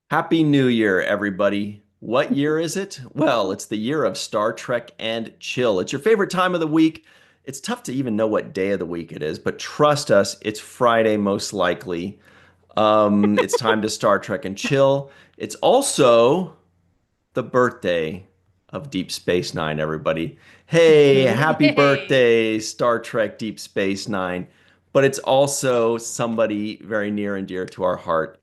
Happy New Year, everybody. What year is it? Well, it's the year of Star Trek and chill. It's your favorite time of the week. It's tough to even know what day of the week it is, but trust us, it's Friday most likely. It's time to Star Trek and chill. It's also the birthday of Deep Space Nine, everybody. Hey, happy Yay. birthday, Star Trek Deep Space Nine. But it's also somebody very near and dear to our heart.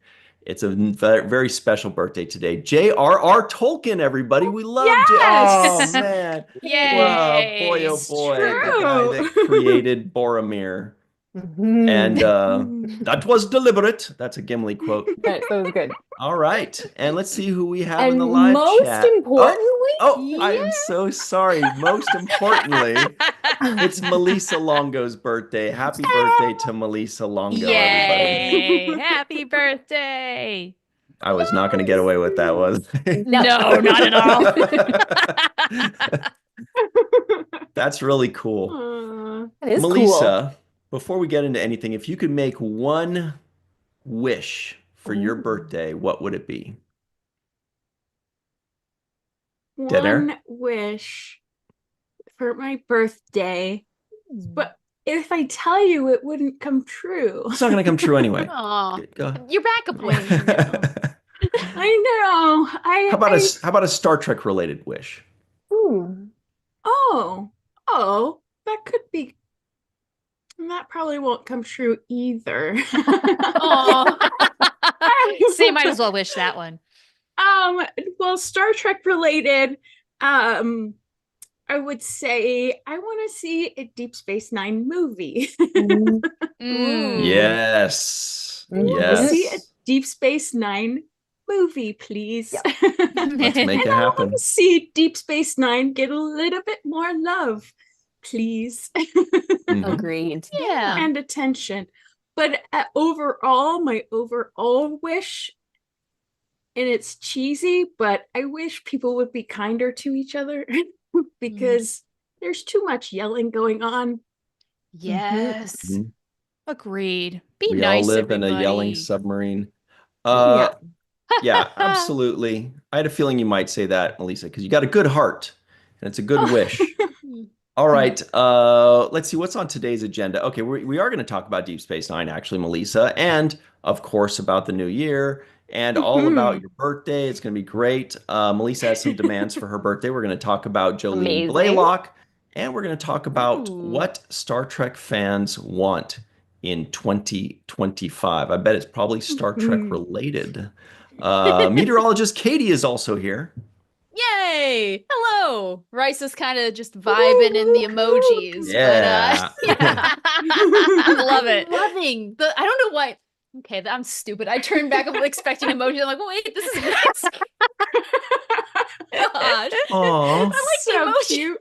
It's a very special birthday today. J.R.R. Tolkien, everybody. We love J. Oh, Yes. man. Well, boy, Yay. oh, It's boy. The guy true. that created Boromir. And Mhm. that was deliberate. That's a Gimli quote. Right, that was good. All right. And let's see who we have in the And live most chat. Oh, importantly, I Yeah. am so sorry. Most importantly, it's Melissa Longo's birthday. Happy birthday to Melissa Longo, everybody. Yay. Happy birthday. I was not going to get away with that, was I? no. No, not at all. That's really cool. It is cool. Melissa, before we get into anything, if you could make one wish for your Ooh. birthday, what would it be? Dead air? One wish for my birthday, but if I tell you, it wouldn't come true. It's not going to come true anyway. Aw. Go. Your backup wish. I know. How about a Star Trek related wish? Ooh. Oh, that could be. That probably won't come true either. Aw. So you might as well wish that one. Well, Star Trek related. I would say I want to see a Deep Space Nine movie. Mm. Yes. Mhm. Yes. See a Deep Space Nine movie, please. Yep. Let's make it And I happen. want to see Deep Space Nine get a little bit more love, please, Mhm. Agreed. Yeah. and attention. But overall, my overall wish, and it's cheesy, but I wish people would be kinder to each other because there's too much yelling going on. Yes. Mhm. Agreed. Be We all nice, live in a yelling everybody. submarine. Yeah. Uh, yeah, absolutely. I had a feeling you might say that, Melissa, because you got a good heart and it's a good wish. All right, let's see what's on today's agenda. Okay, we are going to talk about Deep Space Nine, actually, Melissa, and of course about the new year and all about your birthday. It's going to be great. Melissa has some demands for her birthday. We're going to talk about Jolene Amazing. Blalock, and we're going to talk about Ooh. what Star Trek fans want in 2025. I bet it's probably Star Trek related. Meteorologist Katie is also here. Yay! Hello! Rice is kind of just vibing in the emojis, Yeah. but yeah. I love it. Loving the. I don't know why. Okay, I'm stupid. I turned back. I'm expecting emoji. I'm like, wait, this is nice. Gosh, Aw. I like So the emoji. cute.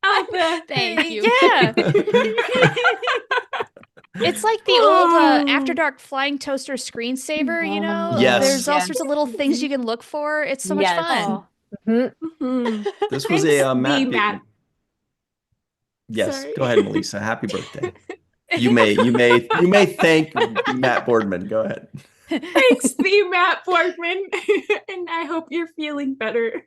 Oh, Thank you. Yeah, it's like the old After Dark flying toaster screensaver. You know, Yes. there's all Yes. sorts of little things you can look for. It's so much Yes. fun. Mhm. Mhm. This was Thanks, a Matt. the Matt. Yes, Sorry. go ahead, Melissa. Happy birthday. You may thank Matt Boardman. Go ahead. Thanks, the Matt Borgman. And I hope you're feeling better.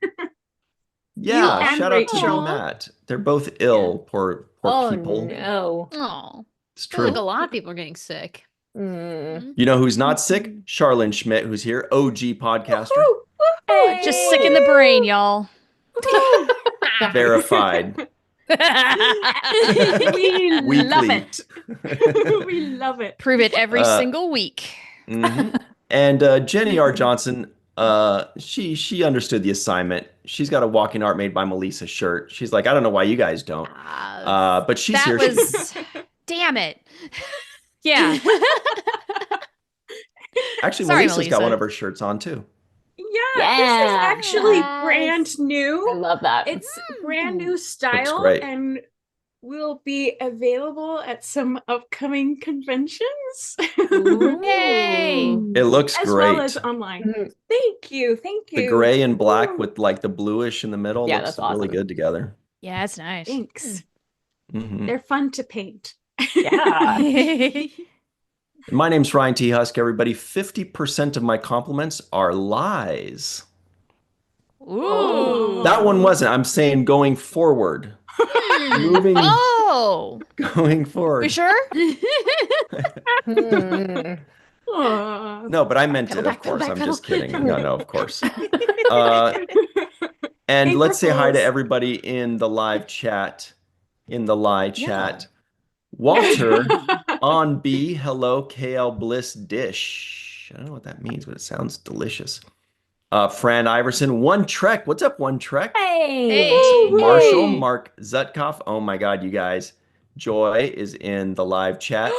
Yeah, and shout out to Rachel. the Matt. They're both ill, poor Oh people. no. Oh, It's I feel like true. a lot of people are getting sick. Mm. You know who's not sick? Charlene Schmidt, who's here, OG podcaster, Woohoo, Just sick in the brain, y'all. woohoo. verified. We love Weekly. it. We love it. Prove it every Uh, single week. Mhm. And Jenny R. Johnson, she understood the assignment. She's got a walking art made by Melissa shirt. She's like, I don't know why you guys don't. But she's that here. was, damn it. Yeah. Actually, Sorry, Melissa's got Melissa. one of her shirts on too. Yeah, this is actually Yes. brand I new. love that. It's brand new style great. and will be available at some upcoming conventions. Yay. It looks As great. well as online. Mhm. Thank you. Thank you. The gray and black Ooh, with like the bluish in the middle Yeah, looks that's awesome. really good together. Yeah, it's nice. thanks. Mhm. They're fun to paint. Yeah. My name's Ryan T. Husk, everybody. 50% of my compliments are lies. Ooh. That one wasn't. I'm saying going forward. Moving. Oh. Going forward. We sure? No, but I meant it, of course. I'm just kidding. No, of course. And let's say hi to everybody in the live chat. Walter on B, hello, KL Bliss Dish. I don't know what that means, but it sounds delicious. Fran Iverson, One Trek. What's up, One Trek? Hey. Marshall, Mark Zutkoff. Oh my God, you guys. Joy is in the live chat.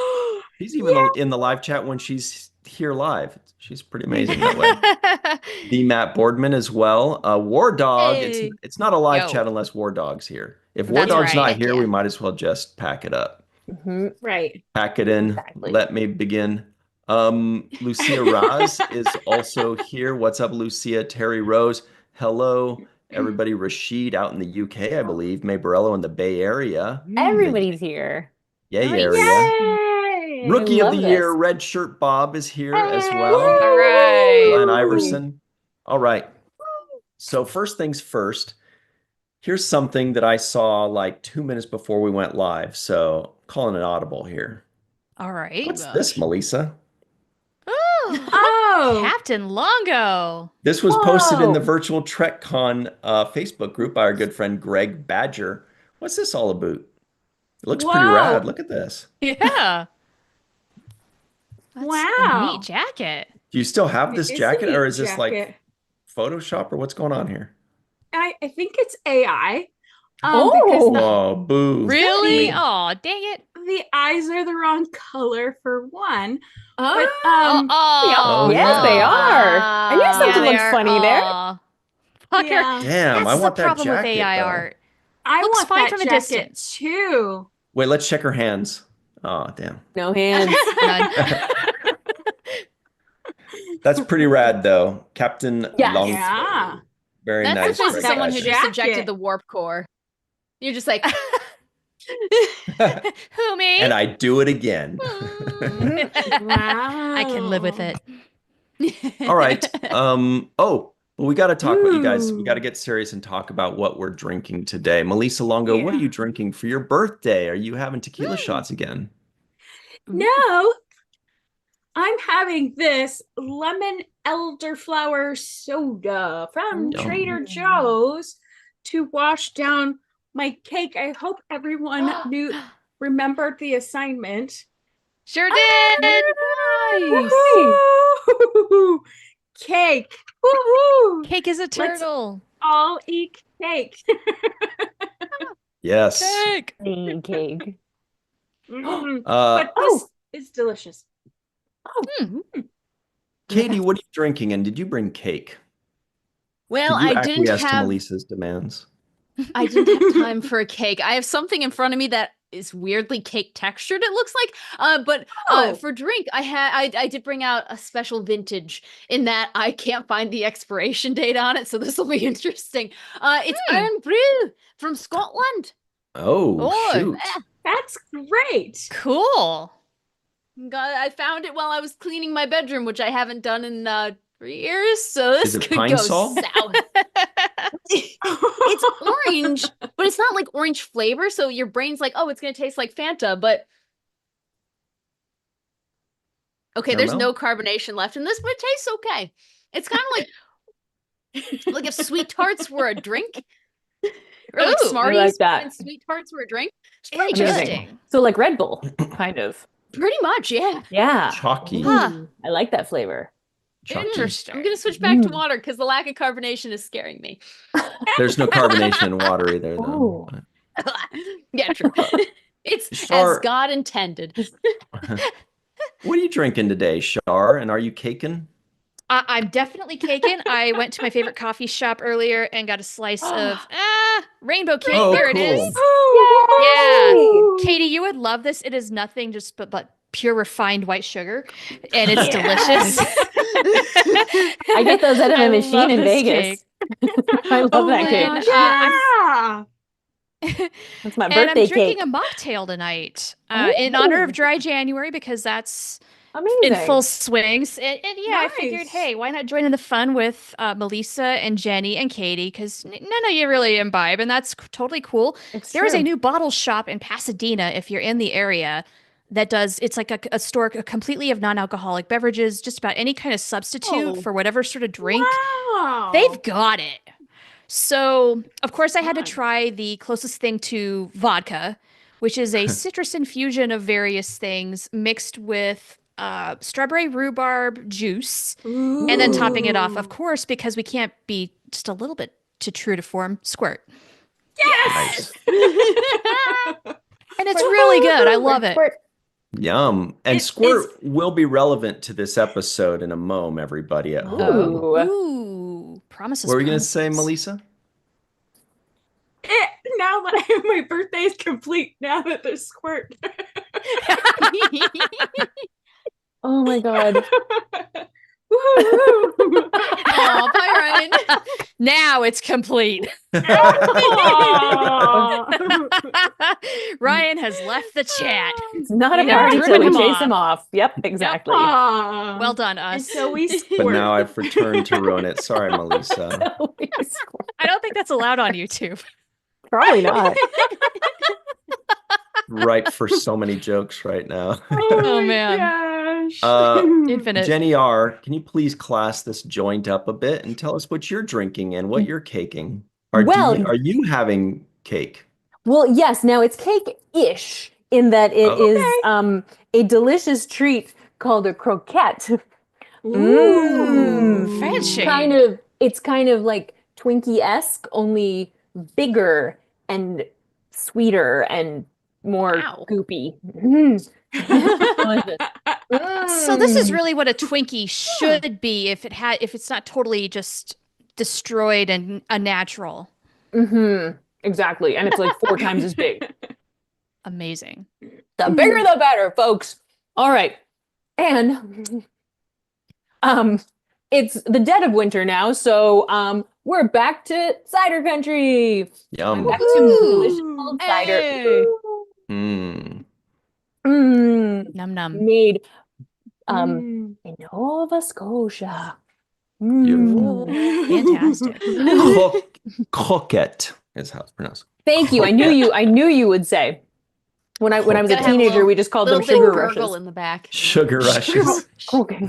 She's even in the live chat when she's here live. She's pretty amazing that way. The Matt Boardman as well. War Dog. Hey. It's not a live Yo. chat unless War Dog's here. If War That's Dog's right. not here, Yeah. we might as well just pack it up. Right. Pack it in. Exactly. Let me begin. Lucia Raz is also here. What's up, Lucia? Terry Rose. Hello, everybody. Rashid out in the UK, I believe. May Borello in the Bay Area. Everybody's here. Yay Nice. area. Yay! Rookie I of the love year, this. Red Shirt Bob is here as well. All right. Glenn Iverson. All right. So first things first, here's something that I saw like 2 minutes before we went live. So calling an audible here. All right. What's this, Melissa? Oh, Captain Longo. This was posted in the Whoa. Virtual TrekCon Facebook group by our good friend Greg Badger. What's this all about? It looks pretty Whoa. rad. Look at this. Yeah. That's Wow. a neat jacket. Do you still have this It's a jacket, neat or is this like jacket. Photoshop, or what's going on here? I think it's AI. Oh. Because Oh, boo. Really? Me. Oh, dang it. the eyes are the wrong color for one. Oh. But Oh, yes, they yeah. are. I knew something looked funny there. Fucker. yeah, Damn, That's I want the that problem with jacket, AI though. art. I Looks want fine that from a jacket distance. too. Wait, let's check her hands. Oh, damn. No hands. None. That's pretty rad, though. Captain Yes. Long. Yeah. Very That's nice. just Greg someone who Badger. just Jacket. subjected the warp core. You're just like, who, me? And I do it again. Wow. I can live with it. All right. Well, we got to talk about, you guys. We Ooh. got to get serious and talk about what we're drinking today. Melissa Longo, what are Yeah. you drinking for your birthday? Are you having tequila shots again? No, I'm having this lemon elderflower soda from Yum. Trader Joe's to wash down my cake. I hope everyone remembered the assignment. Sure did. Woohoo! Cake. Woohoo! Cake is a turtle. All eat cake. Yes. Cake. Cake. Mm, Uh, but this is delicious. Katie, what are you drinking? And did you bring cake? Well, Did you I didn't acquiesce to have Melissa's demands? I didn't have time for a cake. I have something in front of me that is weirdly cake textured, it looks like. But Oh. for drink, I did bring out a special vintage in that I can't find the expiration date on it, so this will be interesting. It's Iron Brew from Scotland. Oh, shoot. That's great. Cool. I found it while I was cleaning my bedroom, which I haven't done in 3 years, so this Is it could Pine go Sol? south. It's orange, but it's not like orange flavor, so your brain's like, oh, it's gonna taste like Fanta, but okay, there's Caramel? no carbonation left in this, but it tastes okay. It's kind of like if sweet tarts were a drink, or like Ooh, I Smarties like that. and sweet tarts were a drink. It's pretty Amazing. interesting. So like Red Bull, kind of. Pretty much, yeah. Yeah. Chalky. Huh. I like that flavor. Chalky. Interesting. I'm gonna switch back to Mm. water because the lack of carbonation is scaring me. There's no carbonation in water either, though. Yeah, true. It's Shar- as God intended. What are you drinking today, Shar? And are you caking? I'm definitely caking. I went to my favorite coffee shop earlier and got a slice of rainbow cake. Oh, There it cool. is. Woohoo! Katie, you would love this. It is nothing just but pure refined white sugar, and it's Yeah. delicious. I get those out of I a love machine in this Vegas. I love Oh that my cake. man. gosh, yeah. That's my And birthday I'm drinking cake. a mocktail tonight in honor of Dry January because that's Amazing. in full swings. And yeah, I figured, Nice. hey, why not join in the fun with Melissa and Jenny and Katie? Because none of you really imbibe, and that's totally cool. It's There is a true. new bottle shop in Pasadena if you're in the area that does, it's like a store completely of non-alcoholic beverages, just about any kind of substitute Oh. for whatever sort of drink. Wow. They've got it. So, of course, I had to Fun. try the closest thing to vodka, which is a citrus infusion of various things mixed with strawberry rhubarb juice, and then topping it off, of Ooh. course, because we can't be just a little bit too true to form, squirt. Yes. And it's really good. I love it. Squirt. Yum. And It squirt will be relevant to this episode in a moment, everybody at home. Ooh. Ooh, promises. What were you going to say, promises. Melissa? Now that my birthday is complete, now that there's squirt. Oh my God. Woo-hoo. Aw, bye, Ryan. Now it's complete. Aw. Ryan has left the chat. It's not a Yeah, party turn till we him chase off. him off. Yep, exactly. Aw. Well done, And us. so we But squirt. now I've returned to ruin it. Sorry, Melissa. I don't think that's allowed on YouTube. Probably not. Ripe for so many jokes right now. Oh, my man. gosh. Infinite. Jenny R., can you please class this joint up a bit and tell us what you're drinking and what you're caking? Are you having cake? Well, yes. Now it's cake-ish in that it is a delicious treat called a croquette. Ooh. Fancy. It's kind of like Twinkie-esque, only bigger and sweeter and more Wow. goopy. Mm. Delicious. So this is Mm. really what a Twinkie should be if it's not totally just destroyed and unnatural. Mhm. Exactly. And it's like 4 times as big. Amazing. The bigger the better, folks. All right. And it's the dead of winter now, so we're back to cider country. Yum. Back to delicious cold cider. Hey. Mm. Num num. Made Mm. in Nova Scotia. Beautiful. Fantastic. Croquette is how it's pronounced. Thank you. I knew you would say. When I was a Gotta have a teenager, little- we just called them Little bit sugar gurgle rushes. in the back. Sugar rushes. Okay.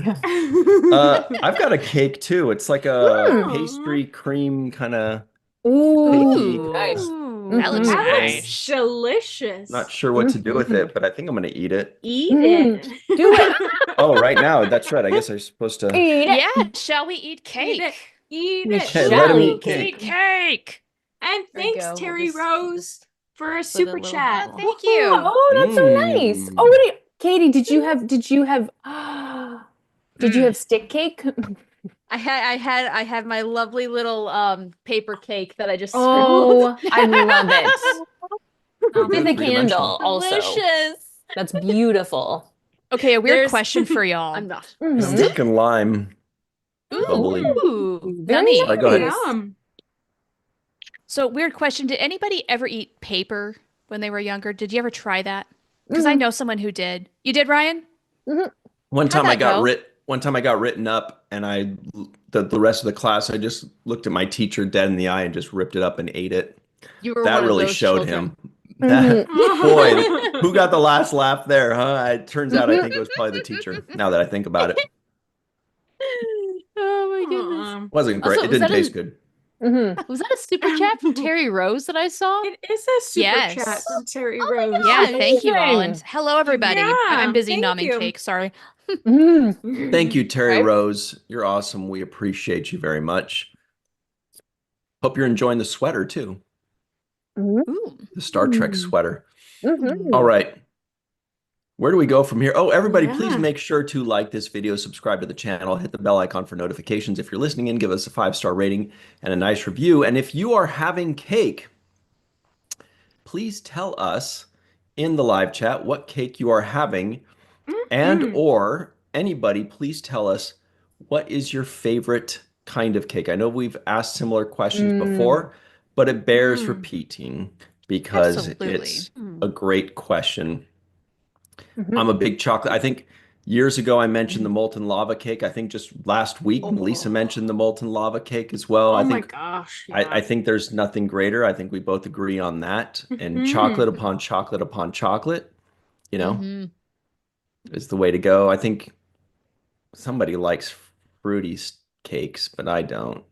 I've got a cake too. It's like a Hmm. pastry cream kind of. Ooh, nice. That looks Mhm. That nice. looks delicious. Not sure what to do with it, but I think I'm going to eat it. Eat Mm. it. Do it. Oh, right now. That's right. I guess I'm supposed to. Eat it. Yeah. Shall we eat cake? Eat We it. Okay, shall let him eat eat cake. Eat cake. And There you thanks, go. We'll Terry just- Rose, for a a super little- chat. Oh, thank you. Oh, that's so nice. Mm. Oh, what Katie, did you have stick cake? I had my lovely little paper cake that I just Oh, I love it. screwed. With a Three-dimensional. candle also. Delicious. That's beautiful. Okay, a weird There's- question for y'all. I'm not. I'm Mhm. drinking lime. Bubbly. Ooh. Very Yummy. Sorry, go ahead. nice. Yum. So, weird question. Did anybody ever eat paper when they were younger? Did you ever try that? Because I know someone who did. You did, Ryan? One time How'd that go? One time I got written up, and the rest of the class, I just looked at my teacher dead in the eye and just ripped it up and ate it. You were That one really of those showed children. him. That, boy, who got the last laugh there, huh? It turns out I think it was probably the teacher. Now that I think about it, Oh my goodness. Aw. wasn't great. Also, It was didn't that taste a- good. Mhm. Was that a super chat from Terry Rose that I saw? It is a super Yes. chat from Terry Oh my Rose. gosh. Yeah, thank you all. And Amazing. hello, everybody. Yeah, I'm busy thank nomming you. cake. Sorry. Mhm. Thank you, Terry Right. Rose. You're awesome. We appreciate you very much. Hope you're enjoying the sweater too, Ooh. the Star Trek Mm. sweater. Mhm. All right. Where do we go from here? Oh, everybody, please Yeah. make sure to like this video, subscribe to the channel, hit the bell icon for notifications. If you're listening in, give us a 5-star rating and a nice review. And if you are having cake, please tell us in the live chat what cake you are having, and or anybody, please tell us what is your favorite kind of cake. I know we've asked similar questions before, but it bears Mm. repeating because Absolutely. it's a great question. Mhm. I'm a big chocolate. I think Years ago, I mentioned the molten lava cake. I think just last week, Melissa mentioned the molten lava cake as well. Oh I my think gosh. I think there's nothing greater. I think we both agree on that. And chocolate upon chocolate upon chocolate, you know, is the way to go. I think somebody likes fruity cakes, but I don't.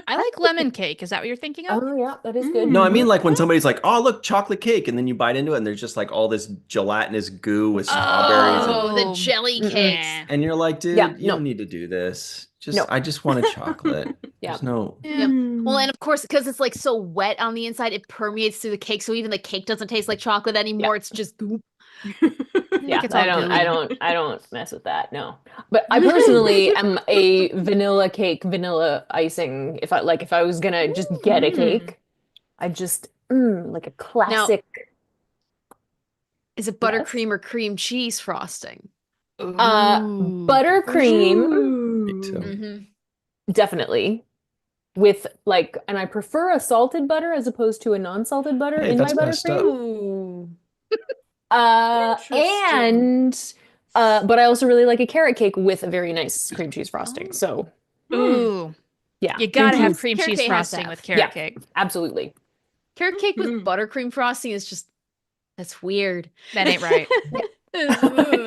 I like lemon cake. Is that what you're thinking of? Oh, yeah, that is good. No, I mean like when somebody's like, "Oh, look, chocolate cake," and then you bite into it, and there's just like all this gelatinous goo with strawberries, Oh, the jelly cakes. and you're like, "Dude, Yeah, you no. don't need to do this. Just, No. I just want a chocolate." Yeah. There's no. Yep. Well, and of course, because it's like so wet on the inside, it permeates through the cake. So even the cake doesn't taste like chocolate anymore. It's just goop. Yeah, It's I all don't mess with that. No, but I personally am a vanilla cake, vanilla icing. If I was gonna just get a cake, I just like a classic. Is it buttercream or cream cheese frosting? Buttercream, Me too. Mm-hmm. definitely. With like, and I prefer a salted butter as opposed to a non-salted butter Hey, in my that's messed up. buttercream. Ooh. And but I also really like a carrot cake with a very nice cream cheese frosting. So Ooh. yeah, You gotta have cheese, cream Carrot cheese cake has to frosting have. with carrot Yeah. cake. absolutely. Carrot cake with buttercream frosting is just, that's weird. That ain't right.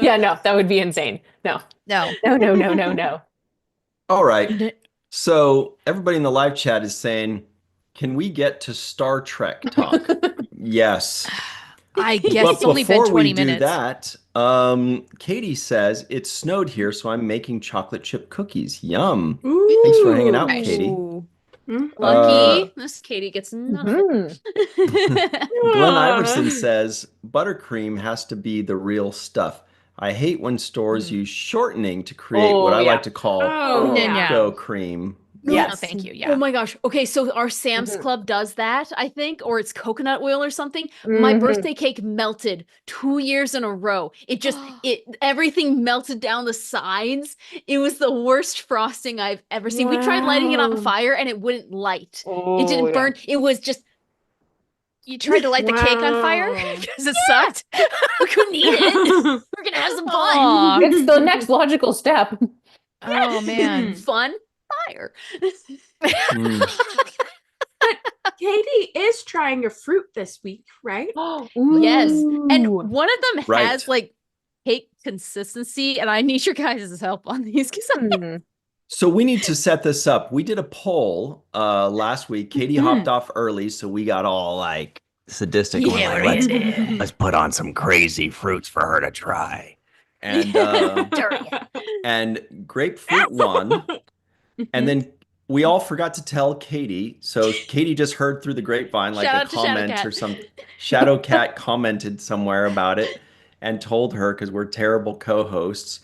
Yeah, no, that would be insane. No, No. no. All right. So everybody in the live chat is saying, "Can we get to Star Trek talk?" Yes. I guess But it's only been before 20 we do minutes. that, Katie says it snowed here, so I'm making chocolate chip cookies. Yum. Ooh. Thanks for hanging out, Nice. Katie. Lucky. This Katie gets none of Mhm. it. Glenn Iverson says buttercream has to be the real stuff. I hate when stores use shortening to create what Oh, I yeah. like to call Oh, yeah. Oreo cream. No, Yes. thank you. Oh Yeah. my gosh. Okay, so our Sam's Mhm. Club does that, I think, or it's coconut oil or something. My Mhm. birthday cake melted 2 years in a row. It just everything melted down the sides. It was the worst frosting I've ever seen. We tried lighting it on Wow. fire and it wouldn't light. Oh, It didn't yeah. burn. It was just You tried to light the cake on fire Wow. because it sucked. we couldn't eat it. We're gonna have some fun. Aw. It's the next logical step. Oh man. Fun fire. Mm. Katie is trying a fruit this week, right? Yes. And Ooh. one of them Right. has like cake consistency, and I need your guys' help on these because Hmm. So we need to set this up. We did a poll last week. Katie hopped off early, so we got all like sadistic. We're Yeah, like, we let's put on some crazy fruits for her to try. And and grapefruit won. And then we all forgot to tell Katie. So Katie just heard through the grapevine like Shout a out to Shadow comment Cat. or some Shadow Cat commented somewhere about it and told her because we're terrible co-hosts.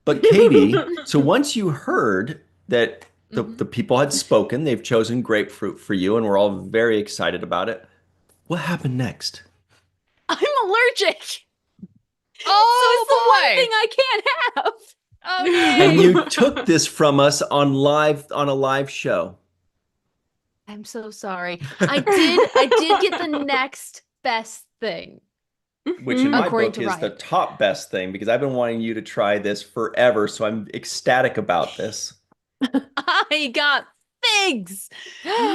But Katie, so once you heard that the people had spoken, they've chosen grapefruit for you, and we're all very excited about it. What happened next? I'm allergic. Oh so it's the one boy. thing I can't have. Oh And no. you took this from us on a live show. I'm so sorry. I did get the next best thing. Which in my According book to is the Ryan. top best thing because I've been wanting you to try this forever. So I'm ecstatic about this. I got figs.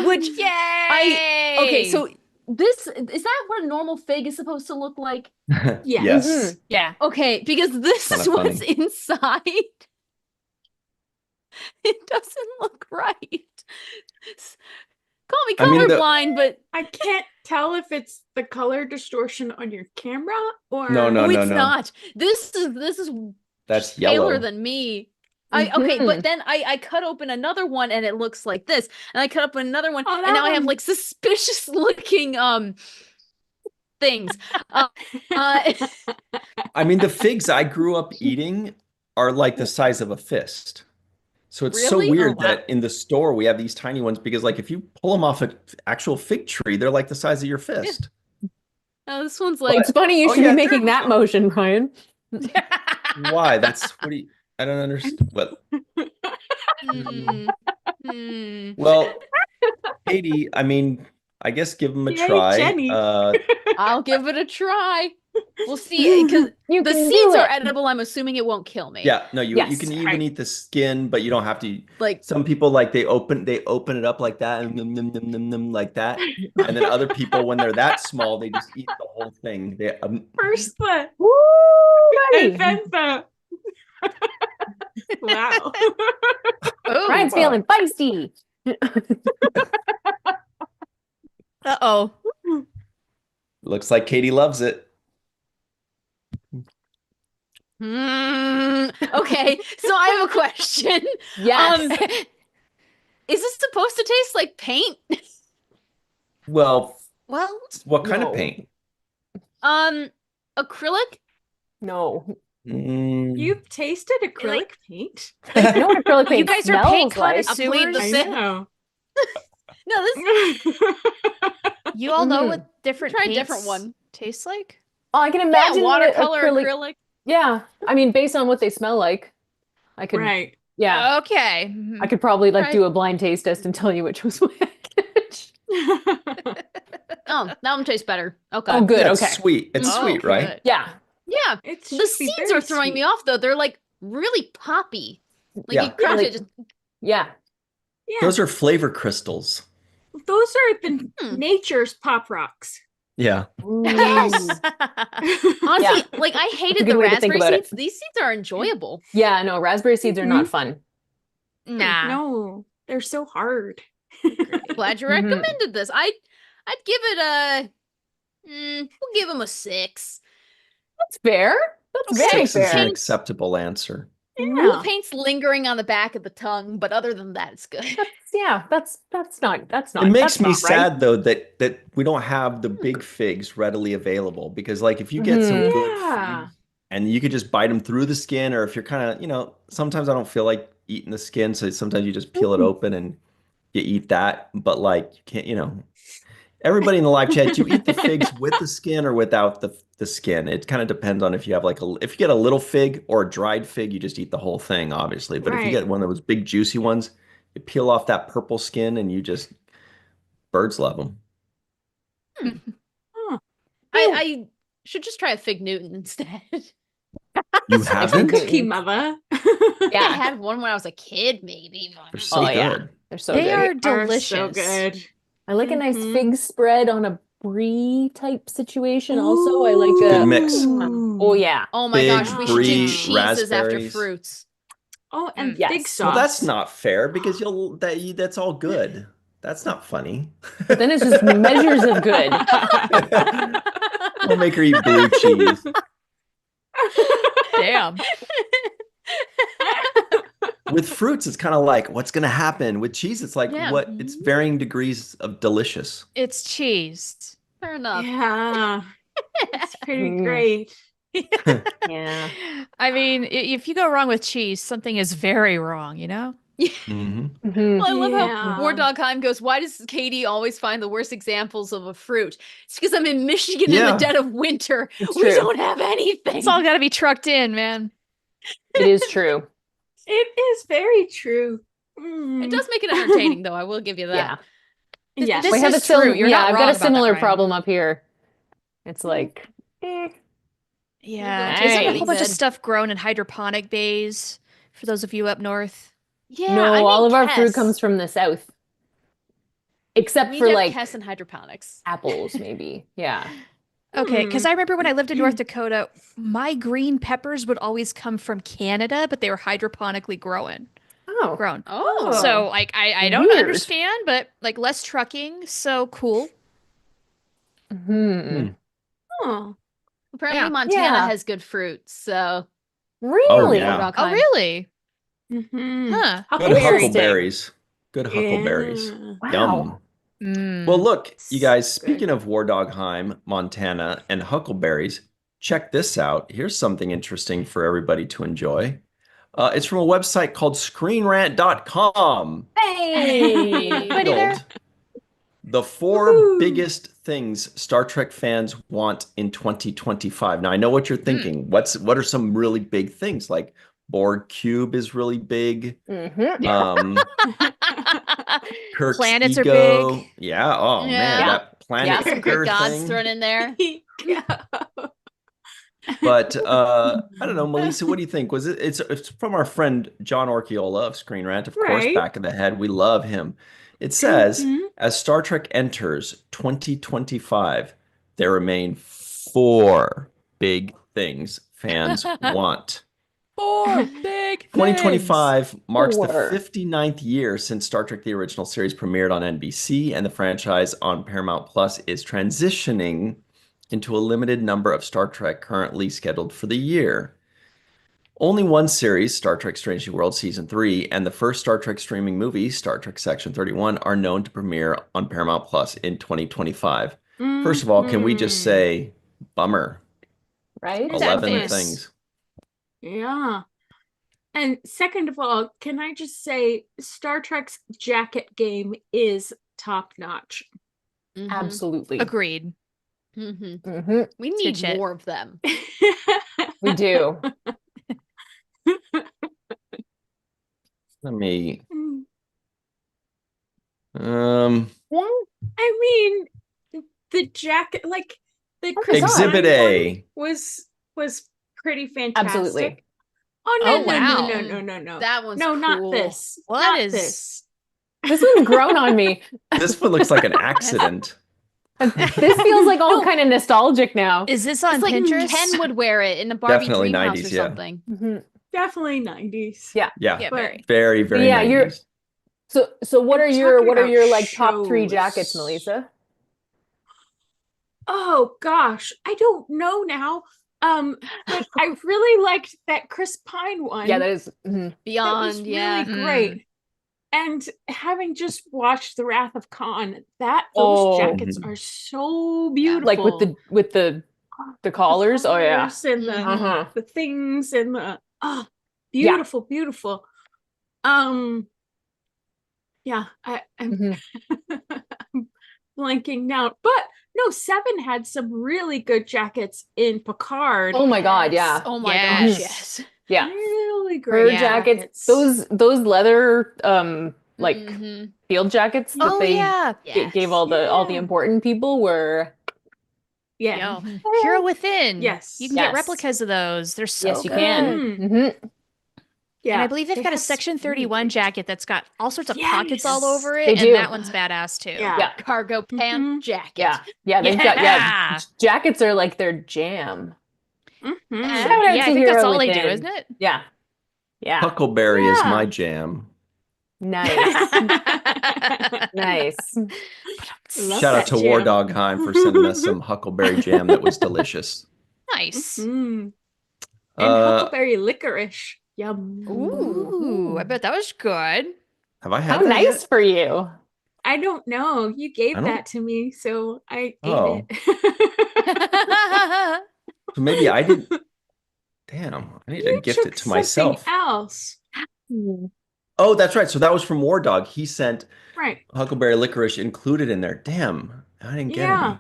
Which Yay! okay, so this is that what a normal fig is supposed to look like? Yes. yeah. Okay, because this Kinda is what's funny. inside. It doesn't look right. Call me I mean, colorblind, but I can't tell if it's the color distortion on your camera or No, no. it's not. This is That's paler yellow. than me. Okay, Mhm. but then I cut open another one and it looks like this, and I cut open another one, Oh, and that now I have one. like suspicious looking things. I mean, the figs I grew up eating are like the size of a fist. So it's so Really? Oh, weird wow. that in the store we have these tiny ones because like if you pull them off an actual fig tree, they're like the size of your fist. This one's like It's funny you Oh, should yeah, be making that motion, Ryan. Why? That's what do you, I don't understand. What? Well, Katie, I mean, I guess give them a Yay, try. Jenny. I'll give it a try. We'll see, because You the can do seeds are it. edible. I'm assuming it won't kill me. Yeah, no, you Yes, can even right. eat the skin, but you don't have to. Like, Some people like they open it up like that and like that, and then other people when they're that small they just eat the whole thing. First the Woo, and buddy. then the wow. oh, Ryan's feeling feisty. Uh-oh. Looks like Katie loves it. Okay, so I have a question. Yes. Is this supposed to taste like paint? Well, Well, what kind of No. paint? acrylic? No. You've tasted acrylic paint? You know what acrylic You paint guys are paint smells like? I plead the connoisseurs. fifth. know. No, this You all know Mhm. what different try a paints different one. taste like? Oh, I can imagine what watercolor acrylic. Yeah, I mean, based on what they smell like, I could. Right. Yeah, Okay. I could probably like Right. do a blind taste test and tell you which was which. Oh, that one tastes better. Okay. Oh, good. Yeah, it's Okay. sweet. It's Oh, sweet, right? good. Yeah. Yeah. It The should be seeds very are throwing sweet. me off though. They're like really poppy. Like Yeah. you crush Like- it, just Yeah. Yeah, Those are flavor crystals. those are the Hmm. nature's pop rocks. Yeah. Yes. Honestly, Yeah. like I a hated good the way to think raspberry about it. seeds. These seeds are enjoyable. Yeah, no, raspberry seeds are not fun. Nah. No, they're so hard. Glad you Mhm. recommended this. I'd give it a. We'll give them a 6. That's fair. That's very 6 is an fair. acceptable answer. The Yeah. paint's lingering on the back of the tongue, but other than that, it's good. That's not. It makes that's me not right. sad though that we don't have the big figs readily available because like if you get some Mhm. good Yeah. figs and you could just bite them through the skin or if you're kind of, sometimes I don't feel like eating the skin, so sometimes you just peel it open and you eat that, but like you can't, everybody in the live chat, do you eat the figs with the skin or without the skin? It kind of depends on if you have if you get a little fig or a dried fig, you just eat the whole thing, obviously. But if you Right. get one of those big juicy ones, you peel off that purple skin and birds love them. Huh. I should just try a fig Newton instead. You Like haven't? a Cookie mother. I Yeah, had one when I was a kid, maybe. They're so Oh, yeah. good. they're so They good. are Are delicious. so good. I like a nice Mhm. fig spread on a brie type situation. Also, I like a Good mix. Oh yeah. Oh my Fig, gosh, we should do brie, cheeses after raspberries. fruits. Oh, and Yes. fig sauce. Well, that's not fair because that's all good. That's not funny. But then it's just measures of good. We'll make her eat blue cheese. Damn. With fruits, it's kind of like what's going to happen. With cheese, it's like Yeah. it's varying degrees of delicious. It's cheese. Fair enough. Yeah. It's pretty Mm. great. Yeah. I mean, if you go wrong with cheese, something is very wrong, you know? Mhm. Mhm. Well, I love how Yeah. War Dog Heim goes, why does Katie always find the worst examples of a fruit? It's because I'm in Michigan in Yeah. the dead of winter. It's We true. don't have anything. It's all got to be trucked in, man. It is true. It is very true. It does make it entertaining, though. I will give you that. Yeah. Yes. This We have is a sil- true. You're yeah, not I've wrong got a about that, similar Ryan. problem up here. It's like, Yeah. Tastes There's like a really whole bunch of good. stuff grown in hydroponic bays for those of you up north. Yeah, no, I mean, all of our fruit Kess. comes from the south. Except We for have like Kess and hydroponics. apples, maybe. Yeah. Okay, because I remember when I lived in North Dakota, my green peppers would always come from Canada, but they were hydroponically grown. Oh. Oh. So like I don't Weird. understand, but like less trucking, so cool. Hmm. Oh. Apparently Yeah. Montana Yeah. has good fruit, so Really? yeah. War Dog Oh Heim. really? Mhm. Huh. Good Huckleberry. huckleberries. Good huckleberries. Yeah. Wow. Yum. Mm. Well, look, you guys, So speaking good. of War Dog Heim, Montana, and huckleberries, check this out. Here's something interesting for everybody to enjoy. It's from a website called screenrant.com. Hey. Buddy there. Titled, The 4 Woo. biggest things Star Trek fans want in 2025. Now, I know what you're thinking. What are some really big things? Like Borg Cube is really big. Mhm. Kirk's Planets are ego. big. Yeah. Oh man, Yeah. that planet Yeah. Some Eater Greek gods thing. thrown in there. Yeah. But I don't know, Melissa, what do you think? It's from our friend John Orchiola of Screen Rant, of course, Right. back in the head. We love him. It says, Mhm. as Star Trek enters 2025, there remain four big things fans want. 4 big things. 2025 marks the Four. 59th year since Star Trek the original series premiered on NBC, and the franchise on Paramount Plus is transitioning into a limited number of Star Trek currently scheduled for the year. Only one series, Star Trek Strange New World Season 3, and the first Star Trek streaming movie, Star Trek Section 31, are known to premiere on Paramount Plus in 2025. First of all, can we just Mhm. say, bummer, Right? 11 Sadness. things. Yeah. And second of all, can I just say Star Trek's jacket game is top notch. Mhm. Absolutely. Agreed. Mhm. hmm We It's good need shit. more of them. We do. Let me, I mean, the jacket, like the Oh my Chris God. Exhibit Pine A. one was pretty fantastic. Absolutely. Oh no, Oh, no, wow. no. That one's No, not cool. this. What Not is- this. This one's grown on me. This one looks like an accident. This feels like all No. kind of nostalgic now. Is this on It's like Pinterest? Ken would wear it in a Barbie Definitely Dream House 90s, or yeah. something. Mhm. Definitely 90s. Yeah. Yeah, Yeah, But- very. very, very Yeah, you're- 90s. So what I'm are your talking about like top 3 shows. jackets, Melissa? Oh gosh, I don't know now. But I really liked that Chris Pine one. Yeah, that is. That Beyond, was yeah. really great. And having just watched The Wrath of Khan, those Oh. jackets Mhm. are so beautiful. Like with the collars. Oh yeah. collars and the Uh-huh. the things and the Yeah. beautiful, beautiful. Yeah, I'm Mhm. blanking now, but no, Seven had some really good jackets in Picard. Oh my God, yeah. Oh my Yes. gosh, yes. Yeah. Really Her great jackets, those leather like Mhm. field jackets that Oh they yeah. gave all the Yeah. important people were. Yeah. Yo, Hero Within. Yes. You can get Yes. replicas of those. They're so Yes, you good. can. Mhm. Yeah. And I believe they've they got a have some Section really 31 great- jacket that's got all sorts of pockets all Yes. over it, They and do. that one's badass too. Yeah. Yeah. Cargo pant Mhm. jacket. Yeah, they've got Yeah. jackets are like their jam. Mhm. Shout out Yeah, to I think that's Hero all they do, Within. isn't it? Yeah. Yeah. Huckleberry is my Yeah. jam. Nice. Nice. Love Shout out that to War jam. Dog Heim for sending us some Huckleberry jam that was delicious. Nice. Mhm. And Uh, huckleberry licorice. Yum. Ooh, I bet that was good. have I How had that nice yet? for you. I don't know. You gave I don't- that to me, so I Oh. ate it. So maybe I didn't. Damn, I need to You gift took it to something myself. else. Oh, that's right. So that was from War Dog. He sent Right. Huckleberry licorice included in there. Damn, I didn't get Yeah.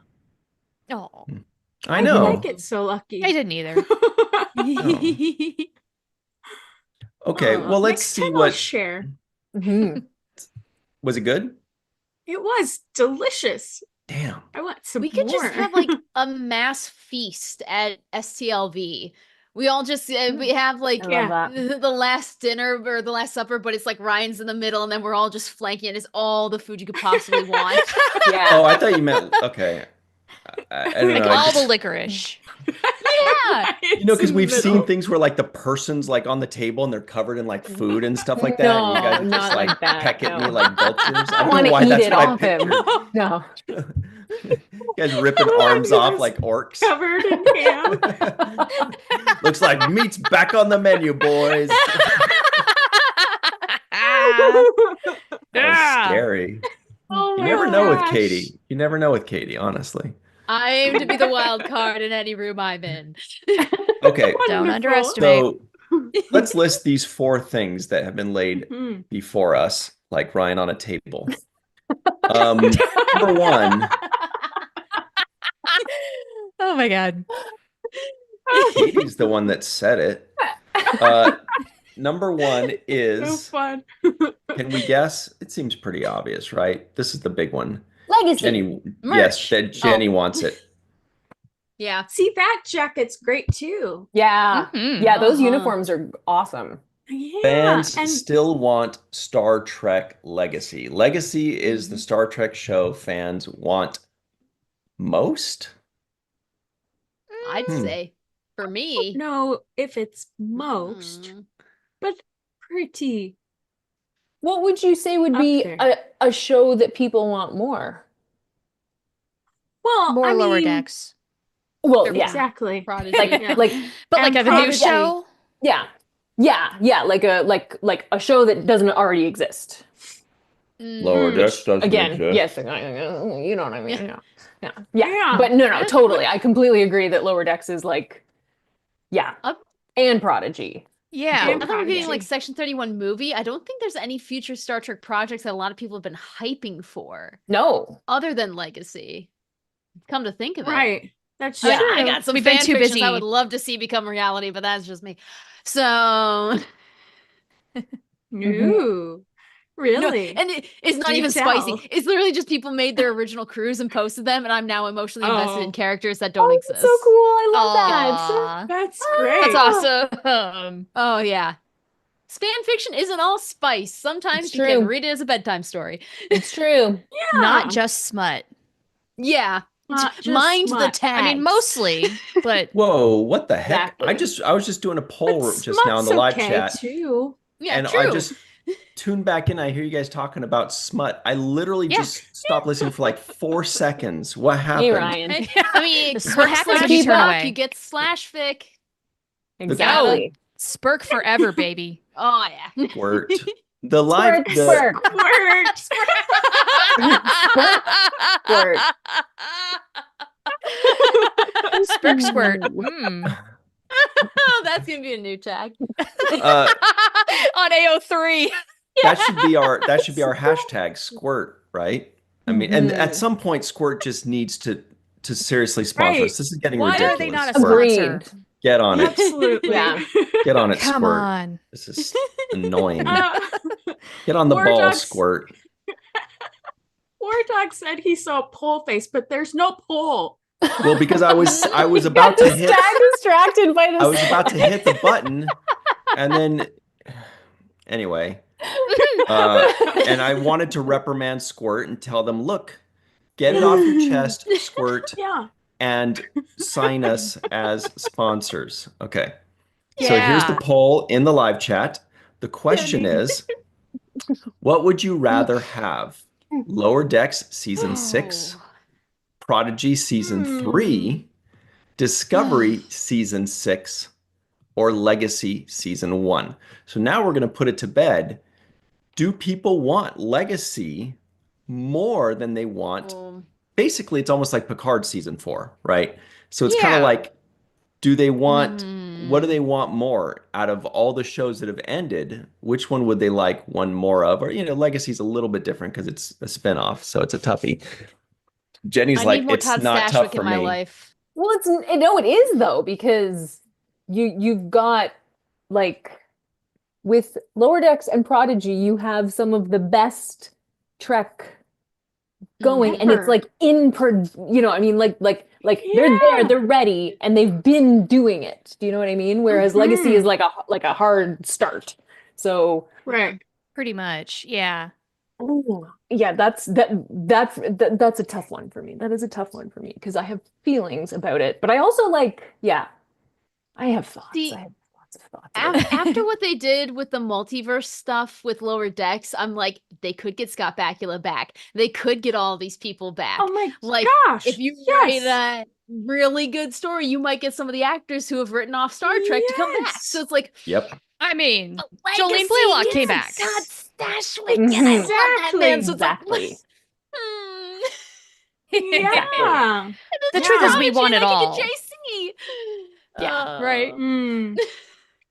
Oh, any. I I know. like it so lucky. I didn't either. Okay, well, let's Next see time I'll what. share. Mhm. Was it good? It was delicious. Damn. I want some We could more. just have like a mass feast at STLV. We all just we have like I love that. the last dinner or the last supper, but it's like Ryan's in the middle, and then we're all just flanking it. It's all the food you could possibly want. Yeah. Oh, I thought you meant. Okay. I don't Like know. I all just- the licorice. Yeah. You know, because It's we've in the seen middle. things where like the person's like on the table and they're covered in like food and stuff like that. and you No, guys are not just like like that, peck at no. me like vultures. I I don't want know why to eat that's it what I off him. pictured. No. You guys ripping Oh, arms you're off just like orcs. Covered in ham. Looks like meat's back on the menu, boys. That was scary. Oh You my never know with gosh. Katie. You never know with Katie, honestly. I aim to be the wild card in any room I'm in. Okay, Don't Wonderful. underestimate. so let's list these four things that have been laid Mhm. before us, like Ryan on a table. Number one, Oh my god. Katie's the one that said it. Number one So is, fun. can we guess? It seems pretty obvious, right? This is the big one. Legacy. Jenny, yes, Merch. that Jenny wants it. Yeah. See, that jacket's great too. Yeah. Mhm. Yeah, those Uh-huh. uniforms are awesome. Yeah. Fans and still want Star Trek Legacy. Legacy is the Star Trek show fans want most. I'd Hmm. say for me. know if it's most, Mm. but pretty What would you say would up be there. a show that people want more? Well, More I lower mean, decks. Well, yeah. exactly. Prodigy. Like yeah. like But like And a new Prodigy. show? yeah. Yeah, like a show that doesn't already exist. Lower Mhm. Decks doesn't Again, exist. yes, you know what I mean. Yeah. Yeah. Yeah. But no, totally. I completely agree that Lower Decks is like, yeah. Up- And Prodigy. Yeah. And I thought we were getting like Prodigy. Section 31 movie. I don't think there's any future Star Trek projects that a lot of people have been hyping for, No. other than Legacy. Come to think of it. Right. That's I mean, true. I got some We've been fan too fictions I would busy. love to see become reality, but that's just me. So Ooh. Really? No, and it's not Do even tell. spicy. It's literally just people made their original crews and posted them, and I'm now emotionally invested in Oh. characters that don't exist. So cool. I love that. Aw. That's great. That's awesome. Oh yeah. Fan fiction isn't all spice. Sometimes It's you can true. read it as a bedtime story. It's true. Yeah. Not just smut. Yeah. Not just Mind the smut. tags. I mean, mostly, but Whoa, what the heck? Exactly. I was just doing a poll But just now in the smut's live okay, chat. too. Yeah, And true. I just tuned back in. I hear you guys talking about smut. I literally Yeah. just stopped listening for like 4 seconds. What Hey, happened? Ryan. I mean, This is Kirk what happens slash when you turn Spock, away. you get slash fic. Exactly. Spurk forever, baby. Oh yeah. Squirt. The live Squirt, the squirt. Spurk squirt. Mm. Oh, that's gonna be a new tag. uh, On AO3. that should be our hashtag squirt, right? I mean, and at Mhm. some point, Squirt just needs to seriously sponsor Right. us. This is getting Why ridiculous. are they not a Squirt. sponsor? Agreed. Get on it. Absolutely. Yeah. Get on it, Come Squirt. on. This is annoying. Uh, Get on the War ball, Dogs- Squirt. War Dog said he saw pole face, but there's no pole. Well, because I was about to hit Distracted by this. I was about to hit the button, and then anyway, and I wanted to reprimand Squirt and tell them, look, get it off your chest, Squirt, Yeah. and sign us as sponsors. Okay. So here's the Yeah. poll in the live chat. The question is, what would you rather have? Lower Decks season 6, Oh. Prodigy season 3, Discovery season 6, or Legacy season 1? So now we're going to put it to bed. Do people want Legacy more than they want? Basically, it's almost like Picard season 4, right? So it's kind of Yeah. like, do they want, what do they want more out of all the shows that have ended? Which one would they like one more of? Or, Legacy's a little bit different because it's a spinoff, so it's a toughie. Jenny's I like, need more it's Todd not tough Stashwick for in my me. life. Well, it is though, because you've got like with Lower Decks and Prodigy, you have some of the best Trek going, and it's Ever. like I mean, like they're Yeah. there, they're ready, and they've been doing it. Do you know what I mean? Whereas Legacy is like a hard start. So Right. Pretty much. Yeah. yeah, that's a tough one for me. That is a tough one for me because I have feelings about it, but I also I have thoughts. See, I have lots of thoughts. about it. After what they did with the multiverse stuff with Lower Decks, I'm like, they could get Scott Bakula back. They could get all these people back. Oh my Like, gosh. if you yes. write a really good story, you might get some of the actors who have written off Star Trek to come back. Yes. So it's like, Yep. I mean, Legacy, Jolene Blalock came yes, back. Scott Stashwick, and I love that man. So it's like, Exactly. Yeah. The truth is we Prodigy, want and it I all. could get JC. Yeah, right. Mm.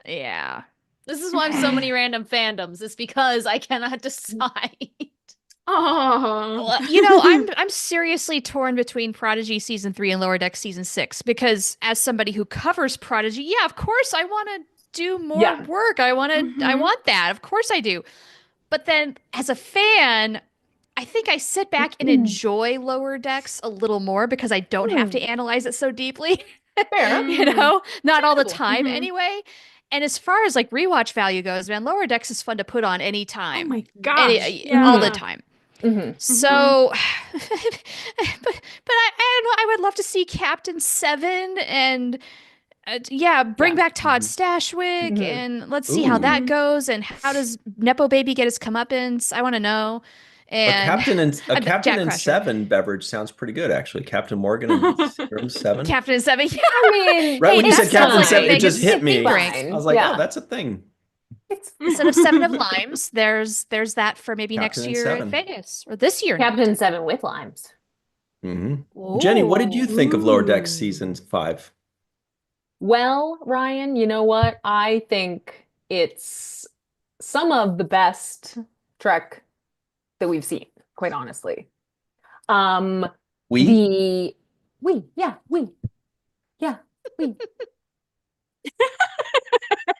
Yeah. This is why I have so many random fandoms. It's because I cannot decide. Oh. Well, I'm seriously torn between Prodigy season 3 and Lower Deck season 6 because as somebody who covers Prodigy, yeah, of course I want to do more work. I want that. Of course I do. But then as a fan, I think I sit back and enjoy Lower Decks a little more because I don't have to analyze it so deeply. Fair. You know, not all the Understandable. time anyway. And as far as like rewatch value goes, man, Lower Decks is fun to put on any Oh time. my gosh. All the Yeah. time. Mhm. So, but I don't know. I would love to see Captain Seven and bring back Todd Stashwick Mhm. and let's see how that goes. And how does Nepo Baby get his comeuppance? I want to know. And A captain Jack and Crusher. 7 beverage sounds pretty good, actually. Captain Morgan and room 7. Captain Seven. Yeah. I mean, Right when you that said Captain sounds like 7, it just Megan's hit me. drink. I was like, Yeah. oh, that's a thing. Instead of 7 of limes, there's that for maybe Captain next and year 7. at Vegas or this year. Captain 7 with limes. Jenny, what did you think of Lower Decks Ooh. season 5? Well, Ryan, you know what? I think it's some of the best Trek that we've seen, quite honestly. We? Yeah, we.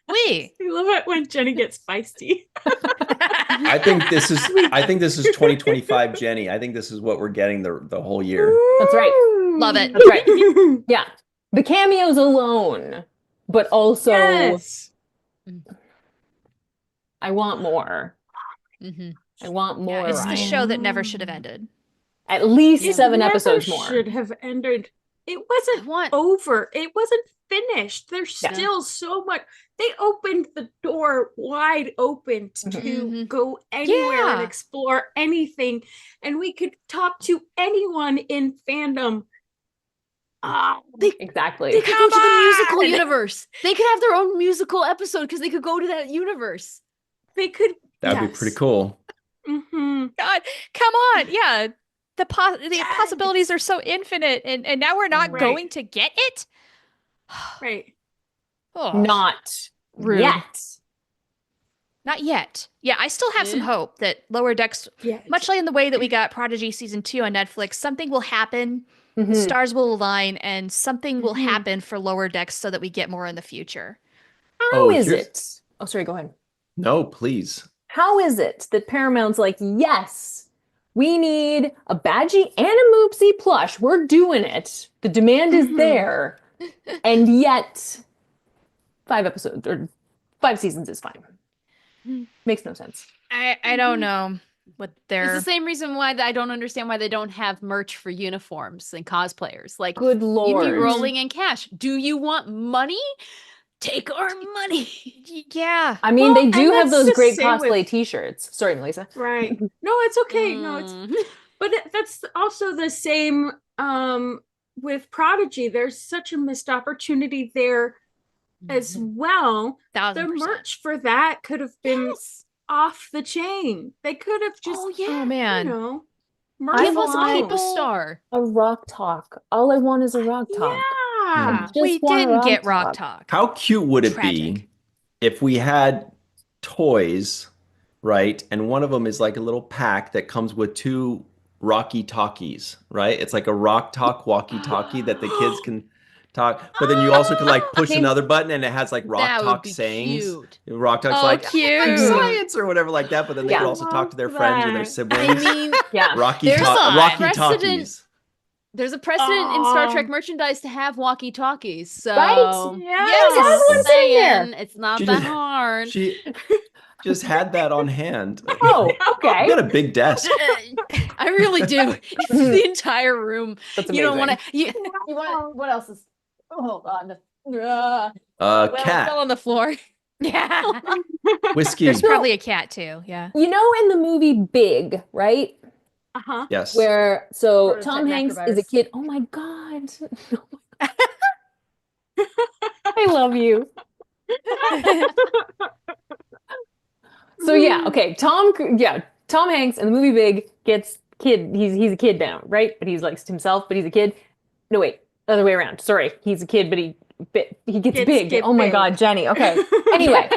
We. I love it when Jenny gets feisty. I think this is 2025 Jenny. I think this is what we're getting the whole year. That's right. Love it. That's right. Yeah. The cameos alone, but also Yes. I want more. Mhm. I want more. Yeah, it's the Ryan. show that never should have ended. At least It 7 never episodes more. should have ended. It I wasn't want over. It wasn't finished. There's Yeah. still so much. They opened the door wide open to Mhm. go anywhere and Yeah. explore anything, and we could talk to anyone in fandom. They Exactly. They could go to the musical on! universe. They could have their own musical episode because they could go to that universe. they could. That'd be pretty cool. Mm-hmm. God, come on. Yeah. The possibilities are so infinite and now we're not Right. going to get it? Right. Oh, Not rude. yet. Not yet. Yeah, I still have some Yeah. hope that Lower Decks, Yeah. much like in the way that we got Prodigy season 2 on Netflix, something will happen, the Mhm. stars will align, and something will Mhm. happen for Lower Decks so that we get more in the future. How is here's- it? Oh, sorry, go ahead. No, please. How is it that Paramount's like, yes, we need a Badgie and a Moopsie plush. We're doing it. The demand is Mhm. there. And yet 5 episodes or 5 seasons is fine. Makes no sense. I don't know what It's they're... the same reason why I don't understand why they don't have merch for uniforms and cosplayers. Like, Good you'd lord. be rolling in cash. Do you want money? Take our money. Yeah. I mean, Well, they do and have that's those the great same with- cosplay t-shirts. Sorry, Melissa. Right. No, it's okay. No, it's but that's also the same with Prodigy. There's such a missed opportunity there as well. The 1000%. merch for that could have been Yes. off the chain. They could have just, Oh, yeah. Oh, man. you know, I merch Give us a want- people star. A rock talk. All I want is a rock talk. Yeah. Just We want a didn't get rock Rock talk. Talk. How cute would it Tragic. be if we had toys, right? And one of them is like a little pack that comes with 2 Rocky Talkies, right? It's like a Rock Talk walkie-talkie that the kids can talk. But then you also can like push Okay. another button and it has like Rock That would Talk be sayings. cute. Rock Talk's Oh, like cute. science or whatever like that. But then they Yeah. can also talk to their Love friends or their that. siblings. I mean, Yeah. Rocky There's a Rocky precedent- Talkies. there's a precedent in Star Aw. Trek merchandise to have walkie-talkies. So Right? Yes. Have one just sitting there. saying, it's not She that just- hard. She just had that on hand. Oh, You okay. got a big desk. I really do. It's the entire room. That's You don't want amazing. to. You want. What else is? Oh, hold on. Well, it Cat, fell on the floor. Yeah. whiskey. There's probably a cat too. Yeah. You know, in the movie Big, right? Uh-huh. Yes. Where Or Tom Hanks is a Necrovirus. kid. Oh my god. I love you. So yeah, okay. Tom Hanks in the movie Big gets kid. He's a kid now, right? But he's like himself, but he's a kid. No, wait, other way around. Sorry, he's a kid, but he gets big. Get Oh my big. god, Jenny. Okay. Anyway,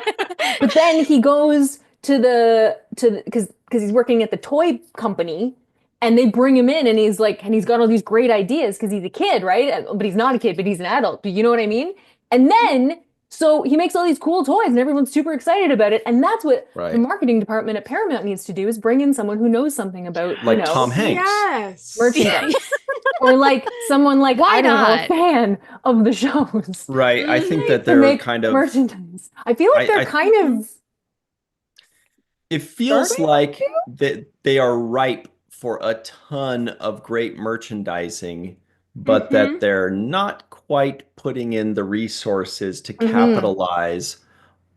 but then he goes to the because he's working at the toy company. And they bring him in and he's got all these great ideas because he's a kid, right? But he's not a kid, but he's an adult. Do you know what I mean? And then So he makes all these cool toys and everyone's super excited about it. And that's what the Right. marketing department at Paramount needs to do, is bring in someone who knows something about, Like Tom Hanks. Yes. merchandise. Or like someone like, Why I don't know, a not? fan of the shows Right. I think that to they're make kind of, merchandise. I feel like they're I kind of it feels starting like to. that they are ripe for a ton of great merchandising, but that they're not quite putting in the resources to capitalize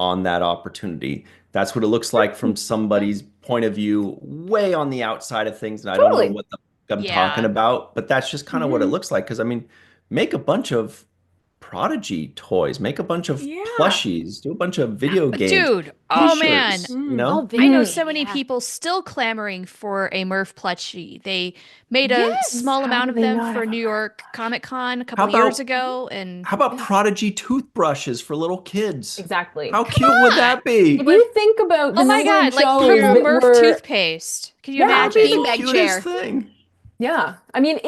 on that opportunity. That's what it looks like from somebody's point of view, way on the outside of things. And I don't know Totally. what I'm talking Yeah. about, but that's just kind of what it looks like. Because I mean, make a bunch of Prodigy toys, make a bunch of Yeah. plushies, do a bunch of video games, Dude, oh man. t-shirts, Oh, I know video so many yeah. people still clamoring for a Murph plushie. They made a Yes. small How amount do of they them not for have a New Murph York Comic Con a How couple years about ago, and how about Prodigy toothbrushes for little kids? Exactly. How cute would that be? If you think about the oh my number of god, like shows purple that Murph were, toothpaste. Can you Yeah. That'd be imagine? the Beanbag cutest chair. thing. yeah, I mean,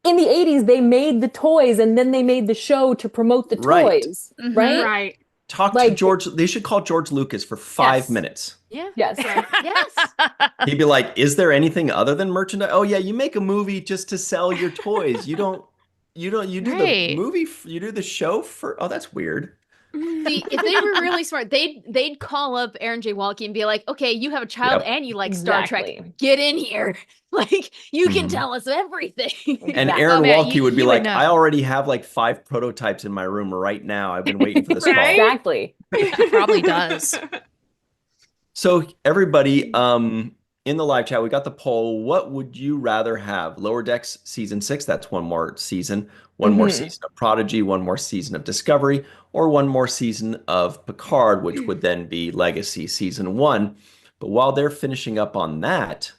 in the 80s, they made the toys and then they made the show to promote the Right. toys, Mhm. right? Right. Talk to Like, George. They should call George Lucas for 5 Yes. minutes. Yeah. yes. Right. Yes. He'd be like, "Is there anything other than merchandise? Oh yeah, you make a movie just to sell your toys. You do the Right. movie, you do the show for. Oh, that's weird. See, if they were really smart, they'd call up Aaron J. Walke and be like, "Okay, you have a child Yep. and you like Star Trek. Exactly. Get in here. Like, you can Mhm. tell us everything." And Exactly. Aaron Oh, man, Walke would be you would like, "I know. already have like 5 prototypes in my room right now. I've been waiting for this call." Right? Exactly. He probably does. So everybody, in the live chat, we got the poll. What would you rather have? Lower Decks season 6, that's one more season, one more season of Prodigy, one more season of Discovery, or one more season of Picard, which would then be Legacy season 1. But while they're finishing up on that,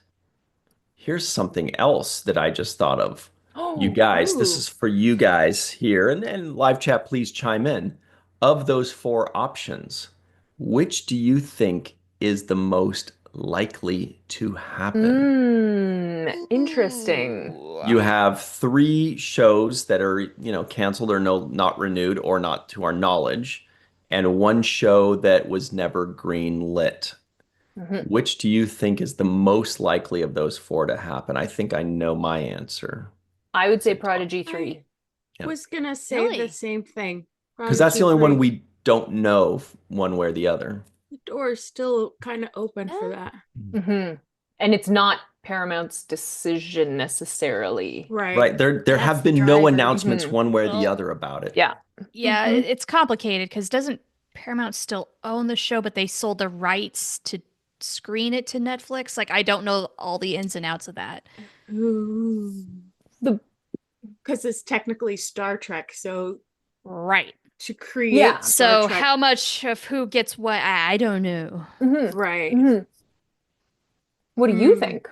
here's something else that I just thought of. You guys, this Ooh. is for you guys here, and live chat, please chime in. Of those 4 options, which do you think is the most likely to happen? Interesting. You have 3 shows that are, canceled or not renewed or not to our knowledge, and 1 show that was never green lit. Which do you think is the most likely of those 4 to happen? I think I know my answer. I would say Prodigy 3. Yeah. Was gonna say Really? the same thing. Because that's the only Prodigy one we don't know one way or the other. The door is still kind of open for that. And it's not Paramount's decision necessarily. Right. Right. There That's have the been no driver. announcements one way or the Well, other about it. Yeah. Yeah, it's complicated because doesn't Paramount still own the show, but they sold the rights to screen it to Netflix? Like, I don't know all the ins and outs of that. Because it's technically Star Trek, so Right. to create Yeah. Star So Trek, how much of who gets what? I don't know. right. What do you think?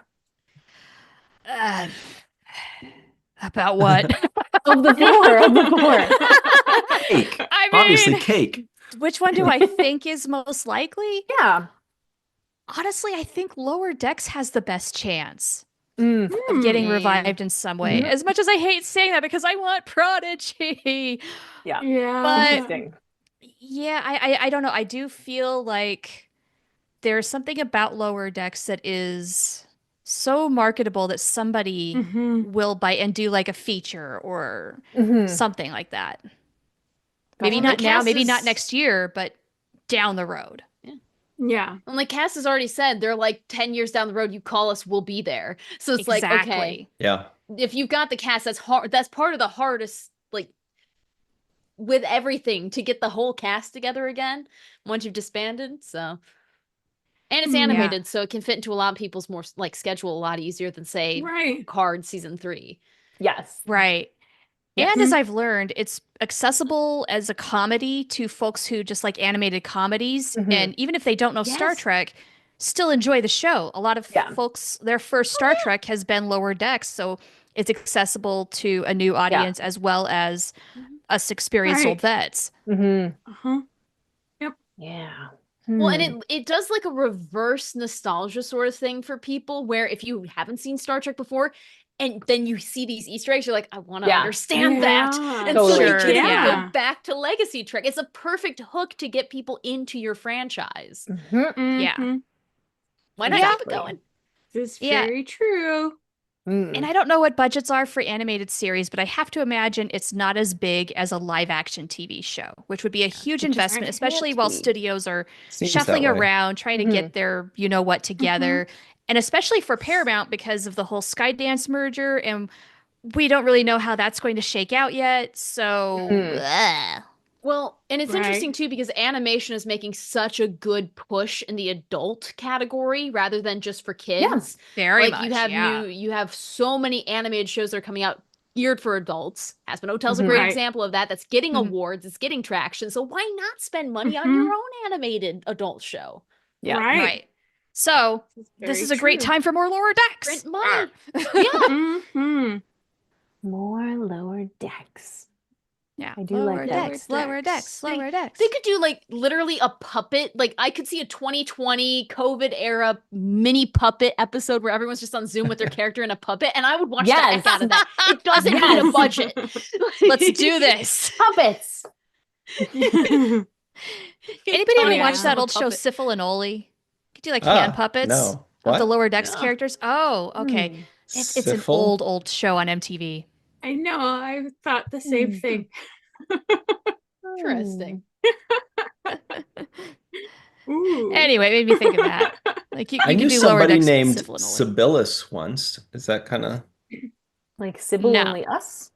Uh, about what? Of the 4, of the 4. Cake. I Obviously, mean, cake. which one do I think is most likely? Yeah. Honestly, I think Lower Decks has the best chance Mm. of getting Man. revived in some way. Mhm. As much as I hate saying that because I want Prodigy. Yeah. Yeah. But- Interesting. Yeah, I don't know. I do feel like there's something about Lower Decks that is so marketable that somebody will bite and do like a feature or something like that. Maybe Gotcha. not now, Cass maybe not is- next year, but down the road. Yeah. And like Cass has already said, they're like 10 years down the road, you call us, we'll be there. So it's like, okay, Yeah. if you've got the cast, that's hard. That's part of the hardest, like, with everything to get the whole cast together again once you've disbanded. So, and it's Yeah. animated, so it can fit into a lot of people's more like schedule a lot easier than say Right. Card season 3. Yes. Right. Yes. And as I've learned, it's accessible as a comedy to folks who just like animated comedies. And even if they don't know Star Yes. Trek, still enjoy the show. A lot of Yeah. folks, their first Star Trek has been Lower Decks. So it's accessible to a new audience as well as us experienced old Right. vets. Uh-huh. Yeah. Well, and it does like a reverse nostalgia sort of thing for people where if you haven't seen Star Trek before, And then you see these Easter eggs, you're like, I want to understand that. And Totally. so they Sure, can yeah. go back to Legacy Trek. It's a perfect hook to get people into your franchise. Yeah. Mhm. Why not keep it going? This is Yeah. very true. And I don't know what budgets are for animated series, but I have to imagine it's not as big as a live action TV show, which would be a huge investment, especially while studios are Seems shuffling that way. around, trying to get their you know what together. And especially for Paramount because of the whole Skydance merger, and we don't really know how that's going to shake out yet. So Well, and it's Right. interesting too because animation is making such a good push in the adult category rather than just for kids. very Like much. you have yeah. you have so many animated shows that are coming out geared for adults. Hazbin Hotel's a great Right. example of that. That's getting awards, it's getting traction. So why not spend money on your own animated adult show? Yeah. Right. So this is a great time for more Lower Decks. Print money. Mm-hmm. More Lower Decks. Yeah. I do Lower like that. Decks, Lower Decks, Lower Decks. They could do like literally a puppet. Like I could see a 2020 COVID era mini puppet episode where everyone's just on Zoom with their character in a puppet, and I would watch the heck out of that. It doesn't need a budget. Let's do this. Puppets. Anybody ever Tiny watch ass that of a old show puppet. Syphil and Ollie? Could do like hand puppets No. of What? the Lower Decks No. characters. Oh, okay. It's an Syphil? old show on MTV. I know. I thought the same thing. Interesting. Ooh. Anyway, it made me think of that. Like you I could knew do Lower somebody Decks with named Syphil and Ollie. Sibyllus once. Is that kind of Like Sybil No. Only Us?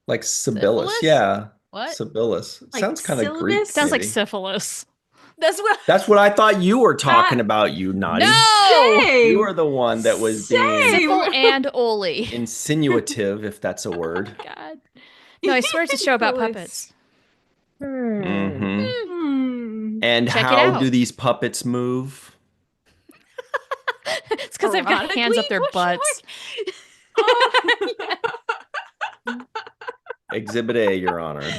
like Sibyllus? Syphilis? Yeah. What? Sibyllus. It Like sounds kind of syllabus? Greek. Sounds like maybe. syphilis. That's what That's what I thought you were talking about, you naughty. No! Same. You are the one that was being Same. Syphil and Ollie. insinuative, if that's a word. God. No, I swear it's a show about Syphilis. puppets. Mhm. Hmm. And Check it how out. do these puppets move? It's because they've got hands up their Erotically? butts. Exhibit A, Your Honor.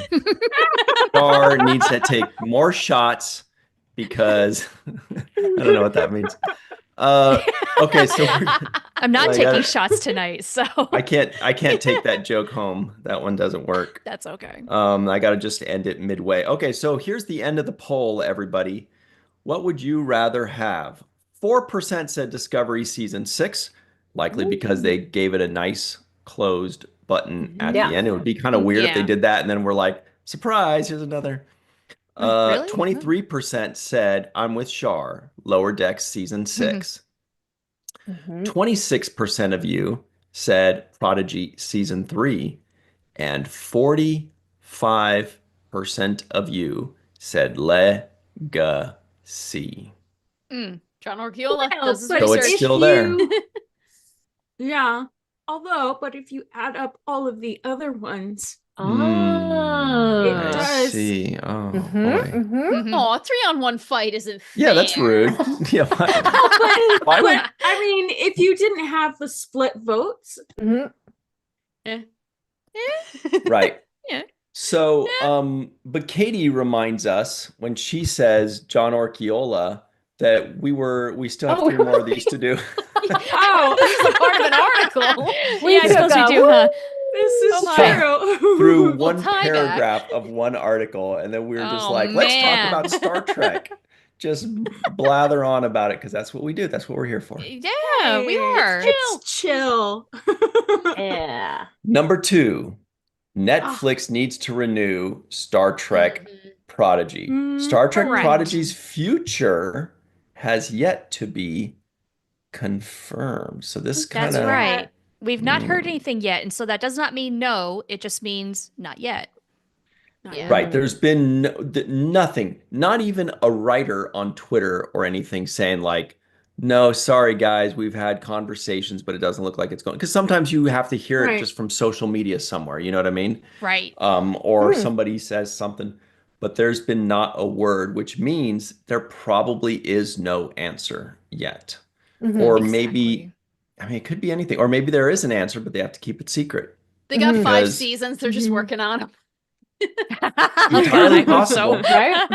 Star needs to take more shots because I don't know what that means. Okay, so I'm not Well, I taking gotta- shots tonight, so I can't take that joke home. That one doesn't work. that's okay. I got to just end it midway. Okay, so here's the end of the poll, everybody. What would you rather have? 4% said Discovery Season 6, likely because they gave it a nice closed button at the end. It would be kind of weird if they Yeah. did that and then we're like, surprise, here's another. Really? 23% said, I'm with Shar, Lower Decks Season 6. 26% of you said Prodigy Season 3. And 45% of you said Legacy. John Orchiola Well, does his but So it's research. still there. Yeah. Although, but if you add up all of the other ones, Oh. It I does. see. Oh, boy. Aw, 3-on-1 fight isn't fair. Yeah, that's rude. Yeah, why would but I mean, if you didn't have the split votes, right? Yeah. So, but Katie reminds us when she says John Orchiola that we still have 3 more of these to do. oh, This is a part of an article. Yeah, I suppose we do, huh? this is Oh my. true. Through one tie back. paragraph of one article, and then we were just Oh, like, let's man. talk about Star Trek. Just blather on about it because that's what we do. That's what we're here for. Yeah, we are. It's chill. Yeah. Number 2, Netflix needs to renew Star Trek Prodigy. Star Trek correct. Prodigy's future has yet to be confirmed. So this kind That's of right. We've not heard anything yet, and so that does not mean no. It just means not yet. Yeah. right. There's been nothing, not even a writer on Twitter or anything saying like, no, sorry guys, we've had conversations, but it doesn't look like it's going. Because sometimes you have to hear it Right. just from social media somewhere. You know what I mean? Right. Or somebody says something, but there's been not a word, which means there probably is no answer yet. Or maybe, Exactly. I mean, it could be anything. Or maybe there is an answer, but they have to keep it secret. They got 5 Because- seasons. They're just working on them. Entirely I hope so. possible. Right?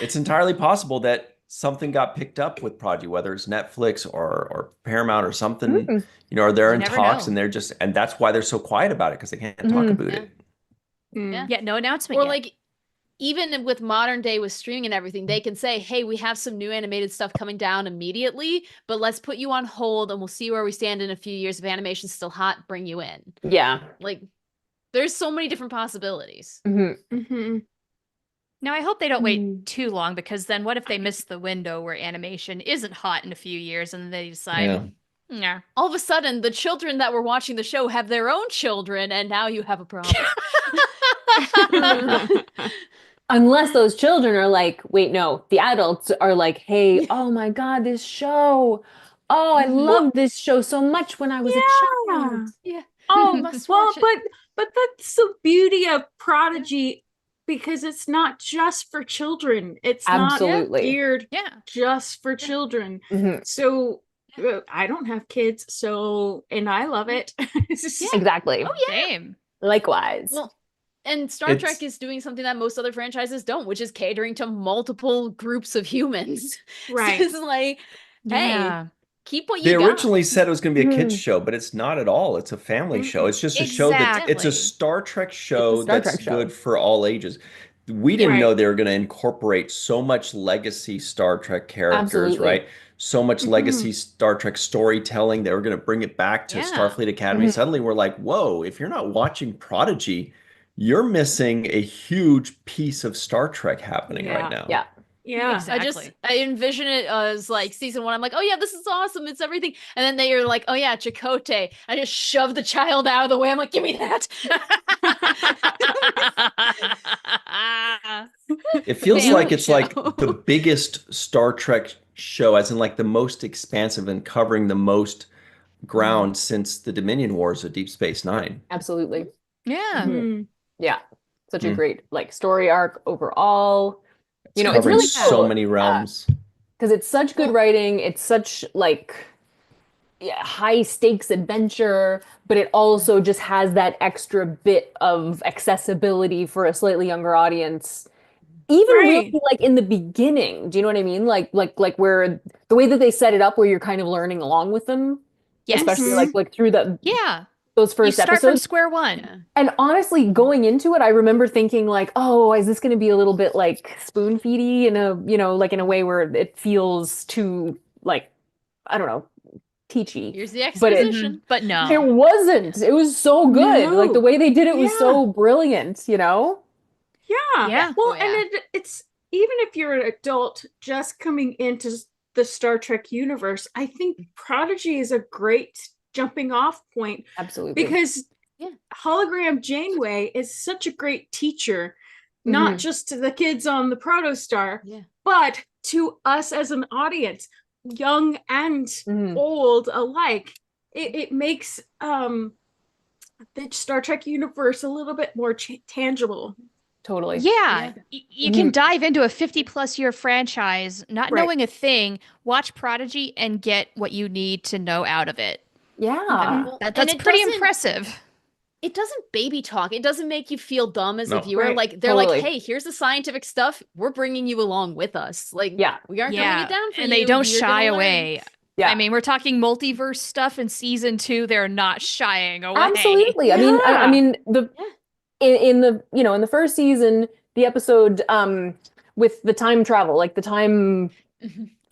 It's entirely possible that something got picked up with Prodigy, whether it's Netflix or Paramount or something, Mm. or they're You in never talks know. and that's why they're so quiet about it because they can't talk about Yeah. it. Mm. Yeah, no announcement Or yet. like even with modern day with streaming and everything, they can say, hey, we have some new animated stuff coming down immediately, but let's put you on hold and we'll see where we stand in a few years. If animation's still hot, bring you in. Yeah. Like, there's so many different possibilities. Mm-hmm. Now, I hope they don't wait Mm. too long, because then what if they miss the window where animation isn't hot in a few years and they Yeah. decide, yeah. All of a sudden, the children that were watching the show have their own children, and now you have a problem. Unless those children are like, wait, no, the adults are like, hey, oh my God, this show. Oh, I loved this show so much when I was a child. Yeah. Oh, Must well, watch it. but that's the beauty of Prodigy, because it's not just for children. It's Absolutely. not geared Yeah. just for children. Mhm. So I don't have kids, so and I love it. Exactly. Oh, yeah. Same. Likewise. Well, and Star It's- Trek is doing something that most other franchises don't, which is catering to multiple groups of humans. Right. So it's like, hey, Yeah. keep what They you got. originally said it was going to be a kids Mhm. show, but it's not at all. It's a family show. It's just a show that it's Exactly. a Star Trek show Star that's Trek show. good for all ages. We didn't Right. know they were going to incorporate so much legacy Star Trek characters, Absolutely. right? So much Mhm. legacy Star Trek storytelling. They were going to bring it back to Yeah. Starfleet Academy. Mhm. Suddenly we're like, whoa, if you're not watching Prodigy, you're missing a huge piece of Star Trek happening Yeah. right now. Yeah. Yeah. Exactly. I envision it as like season 1. I'm like, oh yeah, this is awesome. It's everything. And then they are like, oh yeah, Chakotay. I just shove the child out of the way. I'm like, give me that. It feels Family like it's like show. the biggest Star Trek show, as in like the most expansive and covering the most ground since the Dominion Wars of Deep Space Nine. Absolutely. Yeah. Mhm. Yeah. Such a Mm. great like story arc overall. It's You know, it's covering really so cool. many realms. Because it's such good writing. It's such like high stakes adventure, but it also just has that extra bit of accessibility for a slightly younger audience. Even Right. really like in the beginning, do you know what I mean? Like where the way that they set it up, where you're kind of learning along with them, Yes. especially like through Yeah. those You first start from episodes. square one. Yeah. And honestly, going into it, I remember thinking like, oh, is this going to be a little bit like spoon feedy in a, like in a way where it feels too like, I don't know, teachy. Here's the But it- exposition. But no. It wasn't. It was so good. No. Like the way they did it was Yeah. so brilliant, you know? Yeah. Yeah. Well, Oh, yeah. and it's even if you're an adult just coming into the Star Trek universe, I think Prodigy is a great jumping off point, Absolutely. because Yeah. Hologram Janeway is such a great teacher, not just to the kids on the Protostar, Yeah. but to us as an audience, young and Mhm. old alike. It makes the Star Trek universe a little bit more tangible. Totally. Yeah. You can Mhm. dive into a 50+ year franchise, not Right. knowing a thing, watch Prodigy, and get what you need to know out of it. Yeah. Well, and That's it pretty doesn't- impressive. It doesn't baby talk. It doesn't make you feel dumb as No. a viewer. Right. Like they're Totally. like, hey, here's the scientific stuff. We're bringing you along with us. Like, Yeah. we aren't dumbing Yeah. it down for you. And they don't You're shy gonna learn. away. Yeah. I mean, we're talking multiverse stuff in season 2. They're not shying away. Absolutely. I mean, I Yeah. mean Yeah. in the in the first season, the episode with the time travel, like the time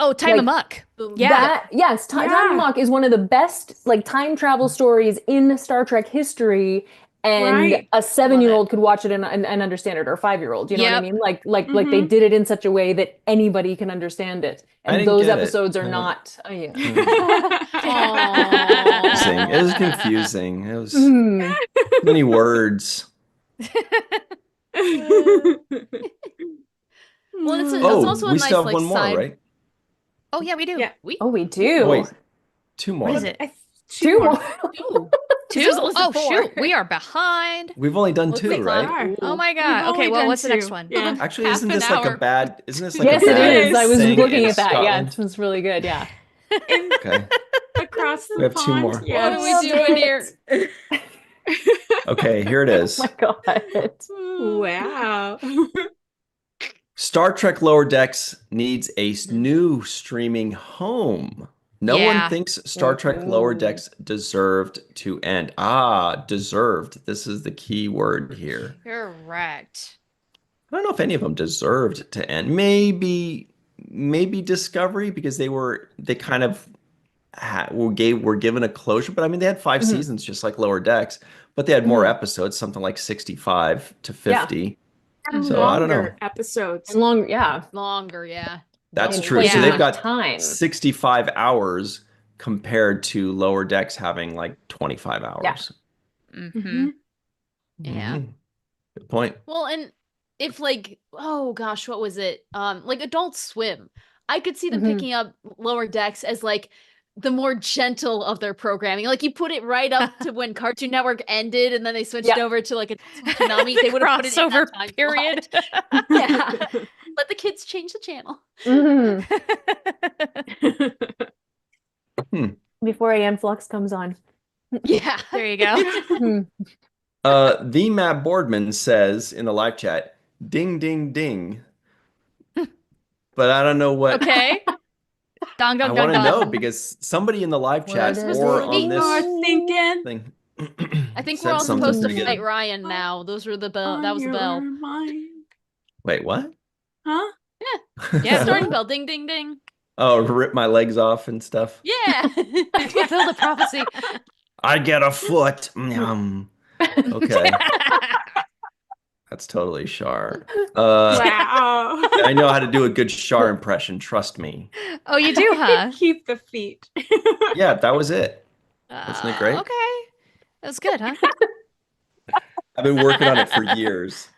Oh, Time Like, Amok. The- Yeah. Time Yeah. Amok is one of the best like time travel stories in Star Trek history, and Right. a 7-year-old could watch it and understand it, or a 5-year-old. You know what I Yep. mean? Like they did it in such a way that anybody can understand it, I and didn't those get it. episodes are No. not. Oh, yeah. Aw. It was confusing. It was Mhm. many words. Well, it's Oh, also a we nice still have like one more, side. right? Oh, yeah, we do. Yeah. Oh, we do. Wait, two more. What is it? Two more. Ooh. Two? This was Oh, four. shoot. We are behind. We've only done Let's two, make right? fun. Oh, my We've God. only Okay, well, done what's the next two. one? Yeah. Actually, Half isn't an this like a hour. bad? Isn't this like Yes, a it bad is. I was thing looking in at that. Yeah, Scotland? it's really good. Yeah. Okay. Across the We have two pond. more. What Yes. are we doing here? Okay, here it is. Oh my God. Wow. Star Trek Lower Decks needs a new streaming home. No one thinks Star Trek Lower Decks deserved to end. Deserved. This is the key word here. Correct. I don't know if any of them deserved to end. Maybe Discovery, because they kind of were given a closure. But I mean, they had 5 seasons just like Lower Decks, but they had more episodes, something like 65 to 50. And So I don't know. longer episodes. And longer, yeah. That's And true. yeah. So they've got Time. 65 hours compared to Lower Decks having like 25 hours. Yeah. Mm-hmm. Yeah. Good point. Well, and if like, oh gosh, what was it? Like Adult Swim, I could see them picking up Lower Decks as like the more gentle of their programming. Like you put it right up to when Cartoon Network ended, and then they switched over to like a Tsunami. They would have put it in that time period. Yeah, let the kids change the channel. Before AM Flux comes on. Yeah, there you go. The Matt Boardman says in the live chat, "Ding, ding, ding." But I don't know what. Okay. Dong, dong, I dong, want to dong. know because somebody in the live chat or on this thinking. thing. I think said we're all something supposed to pretty fight good. Ryan now. Those were the bell. That was the bell. Wait, what? Huh? Yeah, starting bell. Ding, ding, ding. Oh, rip my legs off and stuff. Yeah, fulfill the prophecy. I get a foot. Okay. That's totally Char. Wow. I know how to do a good Char impression. Trust me. Oh, you do, huh? Keep the feet. Yeah, that was it. Wasn't it great? Okay. That was good, huh? I've been working on it for years.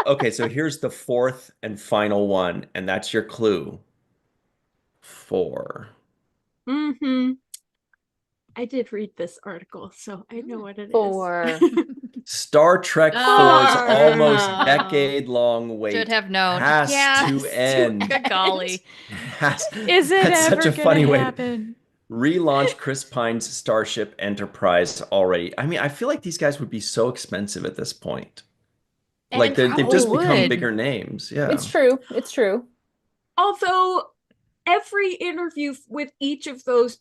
Okay, so here's the fourth and final one, and that's your clue. 4. I did read this article, so I know what it is. 4. Star Trek 4's almost decade-long wait Should have known. has Yeah. to end. Good golly. Is it that's ever such a funny gonna way happen? relaunch Chris Pine's Starship Enterprise already. I mean, I feel like these guys would be so expensive at this point. Like they've just become would. bigger names. Yeah. It's true. It's true. Although every interview with each of those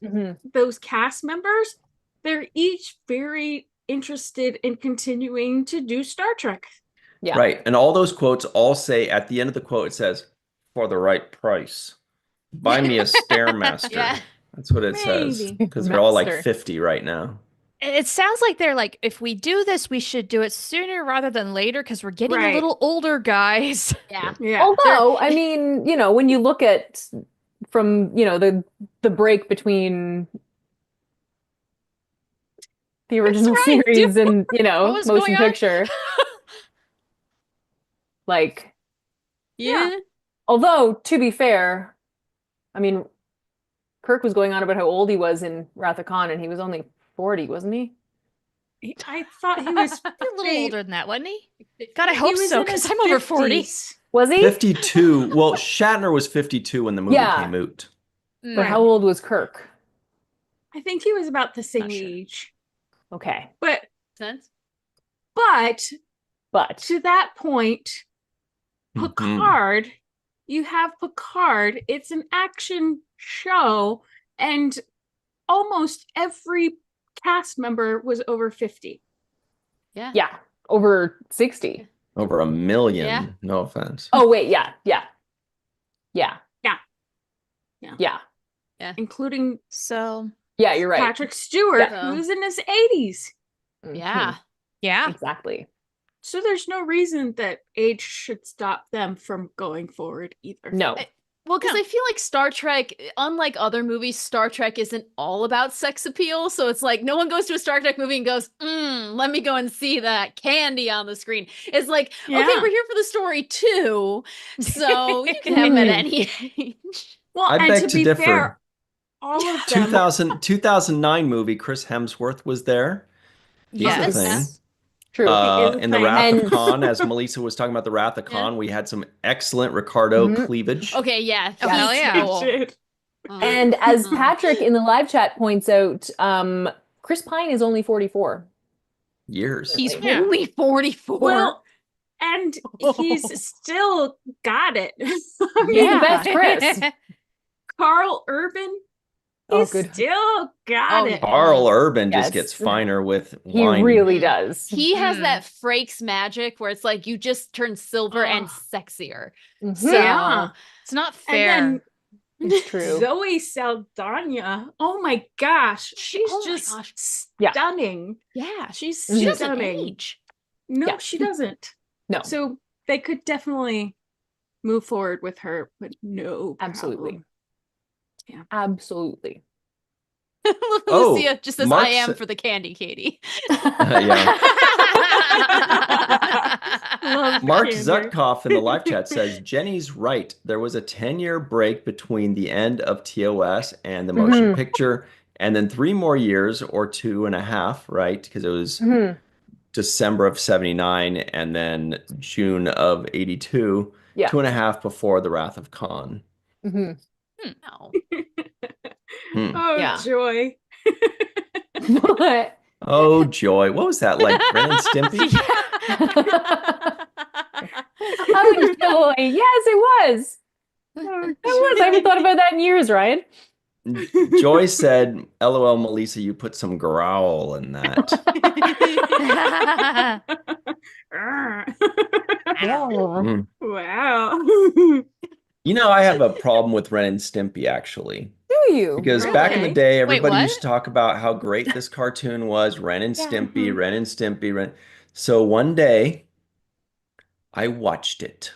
cast members, they're each very interested in continuing to do Star Trek. Yeah. Right. And all those quotes all say at the end of the quote, it says, "For the right price. Buy me a Stairmaster." Yeah. That's what it says. Because they're all like 50 right now. It sounds like they're like, if we do this, we should do it sooner rather than later because we're getting a little older, guys. Yeah. Although, I mean, you know, when you look at from, you know, the break between the original series and, you know, motion picture. Like, Yeah. Although, to be fair, I mean, Kirk was going on about how old he was in Wrath of Khan, and he was only 40, wasn't he? I thought he was a little older than that, wasn't he? God, I hope so, because I'm over 40. Was he? 52. Well, Shatner was 52 when the movie came out. But how old was Kirk? I think he was about the same age. Okay. But sense. But to that point, Mm-hmm. Picard, you have Picard, it's an action show, and almost every cast member was over 50. Yeah. Yeah. Over 60. Over 1 million. Yeah. No offense. Oh, wait. Yeah. Including yeah, you're right. Patrick Stewart, who's in his 80s. Yeah. Yeah. Exactly. So there's no reason that age should stop them from going forward either. No. Well, because I feel like Star Trek, unlike other movies, Star Trek isn't all about sex appeal. So it's like no one goes to a Star Trek movie and goes, let me go and see that candy on the screen. It's like, okay, we're here for the story too. So you can have them at any age. Well, I and beg to to be differ. fair, all of them 2009 movie, Chris Hemsworth was there. He's a thing. True. In the Wrath of Khan, as Melissa was talking about the Wrath of Khan, we had some excellent Ricardo cleavage. Okay, yeah. Hell yeah. Cool. And as Patrick in the live chat points out, Chris Pine is only 44 years. He's only 44. Well, And he's still got it. I He's mean, the best Chris. Carl Urban, Oh, he's good. still got it. Carl Urban just Yes. gets finer with He wine. really does. He has Mm. that Frakes magic where it's like you just turn silver and Ugh. sexier. Mhm. So Yeah. It's not And fair. then It's true. Zoe Saldana, oh my gosh, she's Oh my just gosh. Yeah. stunning. Yeah, She's she doesn't stunning. age. No, Yeah. she doesn't. No, So they could definitely move forward with her, but no absolutely. problem. Yeah. Absolutely. Lucia just says, Mark I am sa- for the candy, Katie. Yeah. Love the Mark candy. Zutkoff in the live chat says, Jenny's right. There was a 10-year break between the end of TOS and the motion Mhm. picture, and then 3 more years or 2.5, right? Because it was Mhm. December of 79 and then June of 82, Yeah. 2.5 before The Wrath of Khan. Mhm. No. Hmm. Oh, Yeah. joy. But Oh, joy. What was that, like Ren and Stimpy? oh joy. Yes, it was. Oh, It was. I haven't thought about that in years, Ryan. Joy said, LOL, Melissa, you put some growl in that. Hmm. Wow. You know, I have a problem with Ren and Stimpy, actually. Do you? Because back in the Really? day, Wait, everybody what? used to talk about how great this cartoon was, Ren and Yeah. Stimpy, Ren and Stimpy, Ren. So one day, I watched it.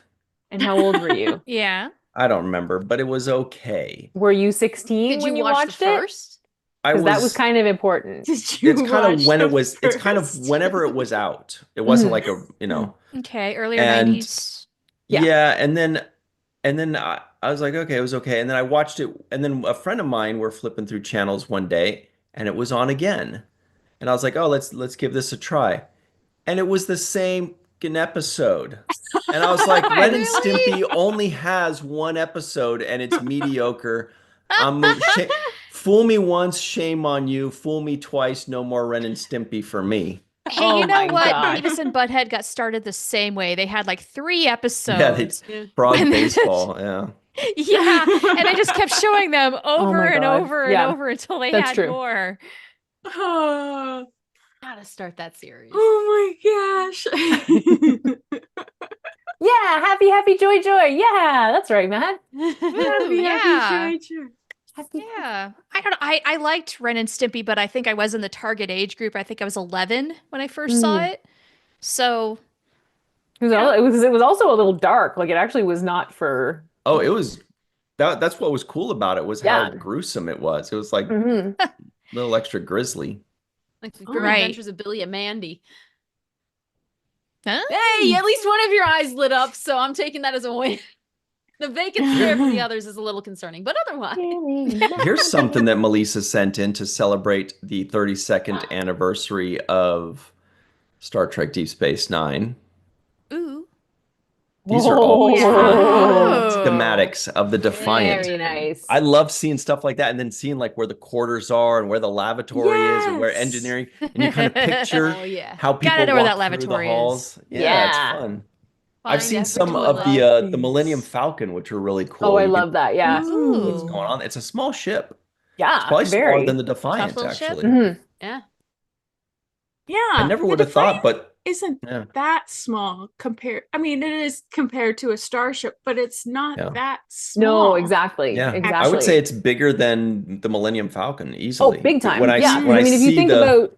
And how old were you? Yeah. I don't remember, but it was okay. Were you 16 Did when you you watch watched the it? first? I Because that was kind of important. Did you it's kind of watch when the it was, it's kind of first? whenever it was out. It wasn't Mhm. like a, you know. Okay. Earlier And 90s. Yeah. yeah, and then I was like, okay, it was okay. And then I watched it, and then a friend of mine were flipping through channels one day, and it was on again. And I was like, oh, let's give this a try. And it was the same fucking episode. And I was like, Ren and Stimpy only has one episode, and it's mediocre. Fool me once, shame on you. Fool me twice, no more Ren and Stimpy for me. Hey, Oh you know my what? God. Beavis and Butthead got started the same way. They had like 3 Yeah, episodes. frog And then- baseball. Yeah. Yeah. And they just kept showing them over my and God. over and Yeah, over until they that's had true. more. Oh, Gotta start that series. oh my gosh. Yeah, happy, happy, joy, joy. Yeah, that's right, Matt. Ooh, Happy, yeah. happy, joy, joy. Happy. Yeah. I don't know. I liked Ren and Stimpy, but I think I was in the target age group. I think I was 11 when I first saw it. So, It was also a little dark. Like it actually was not for. Oh, it was that's what was cool about it was how Yeah. gruesome it was. It was like a Mhm. little extra grisly. Like the Oh. Grim Right. Adventures of Billy and Mandy. huh? Hey, at least one of your eyes lit up, so I'm taking that as a win. The vacant stare for the others is a little concerning, but otherwise. Here's something that Melissa sent in to celebrate the 32nd anniversary of Star Trek Deep Space Nine. Ooh. These are all Oh. schematics of the Defiant. Very nice. I love seeing stuff like that and then seeing like where the quarters are and where the lavatory is and where Yes. engineering, and you kind of picture Oh, yeah. how people Gotta know where walk that through the lavatory halls. is. Yeah, it's Yeah. fun. Find I've seen every some toilet. of the Millennium Falcon, which are really cool. Oh, I You love can that. Yeah. see Ooh. what's going on. It's a small ship. Yeah. It's probably smaller Very. than the Defiant, little ship? actually. Mhm. Yeah. Yeah. I never the would have thought, Defiant but isn't yeah. that small compared. I mean, it is compared to a starship, but it's not Yeah. that small. No, exactly. Yeah, Exactly. I would say it's bigger than the Millennium Falcon easily. Oh, big time. When I Yeah. when I mean, if you see think the about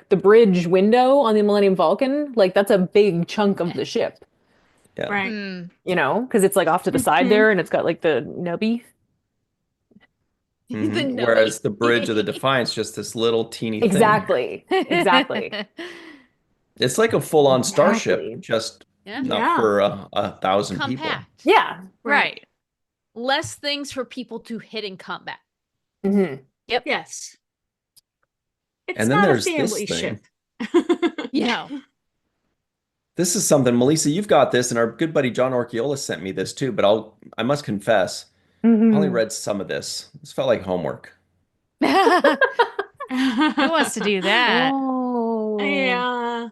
the bridge window on the Millennium Falcon, like that's a big chunk of the ship, yeah. Right. Mm. you know, because it's like off to the side Mhm. there and it's got like the nubby. Mhm. The nubby. Whereas the bridge of the Defiant's just this little teeny thing. Exactly. Exactly. It's like a full-on starship, Exactly. just Yeah. not Yeah. for 1,000 people. Compact. Yeah. Right. Less things for people to hit in combat. hmm Yes. It's And then not there's a this family thing. ship. No. This is something, Melissa, you've got this, and our good buddy John Orchiola sent me this too, but I must confess, I only read some of this. This felt like homework. Who wants to do that? Oh. Yeah.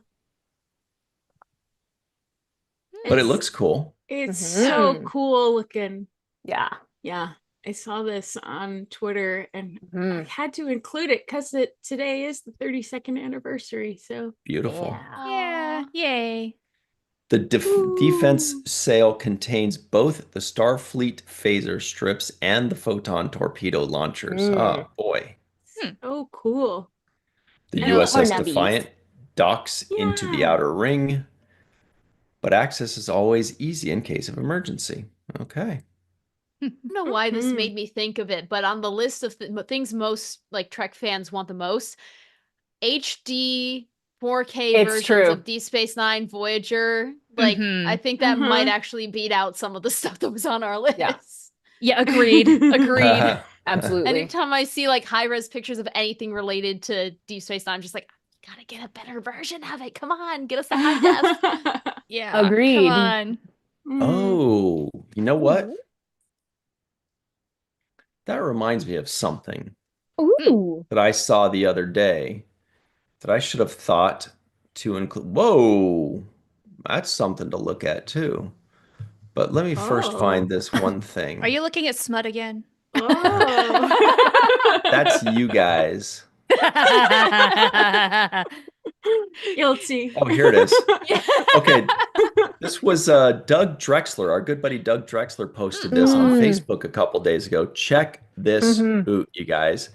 But it looks cool. It's so cool looking. Yeah. Yeah. I saw this on Twitter and I had to include it because today is the 32nd anniversary. So Beautiful. Yeah. Yay. The defense sail contains both the Starfleet phaser strips and the photon torpedo launchers. Oh, boy. so cool. The And USS Nubbies. Defiant docks into the outer ring, but access is always easy in case of emergency. Okay. I don't know why this made me think of it, but on the list of things most like Trek fans want the most, HD 4K versions of Deep Space Nine Voyager. Like, I think that might actually beat out some of the stuff that was on our list. Yeah, agreed. Agreed. Absolutely. Anytime I see like high-res pictures of anything related to Deep Space Nine, I'm just like, gotta get a better version of it. Come on, get us the high def. Yeah. Agreed. Come on. Oh, you know what? That reminds me of something that I saw the other day that I should have thought to include. Whoa, that's something to look at too. But let me first find this one thing. Are you looking at smut again? That's you guys. Guilty. Oh, here it is. Okay. This was Doug Drexler, our good buddy Doug Drexler posted this on Facebook a couple days ago. Check this boot, you guys.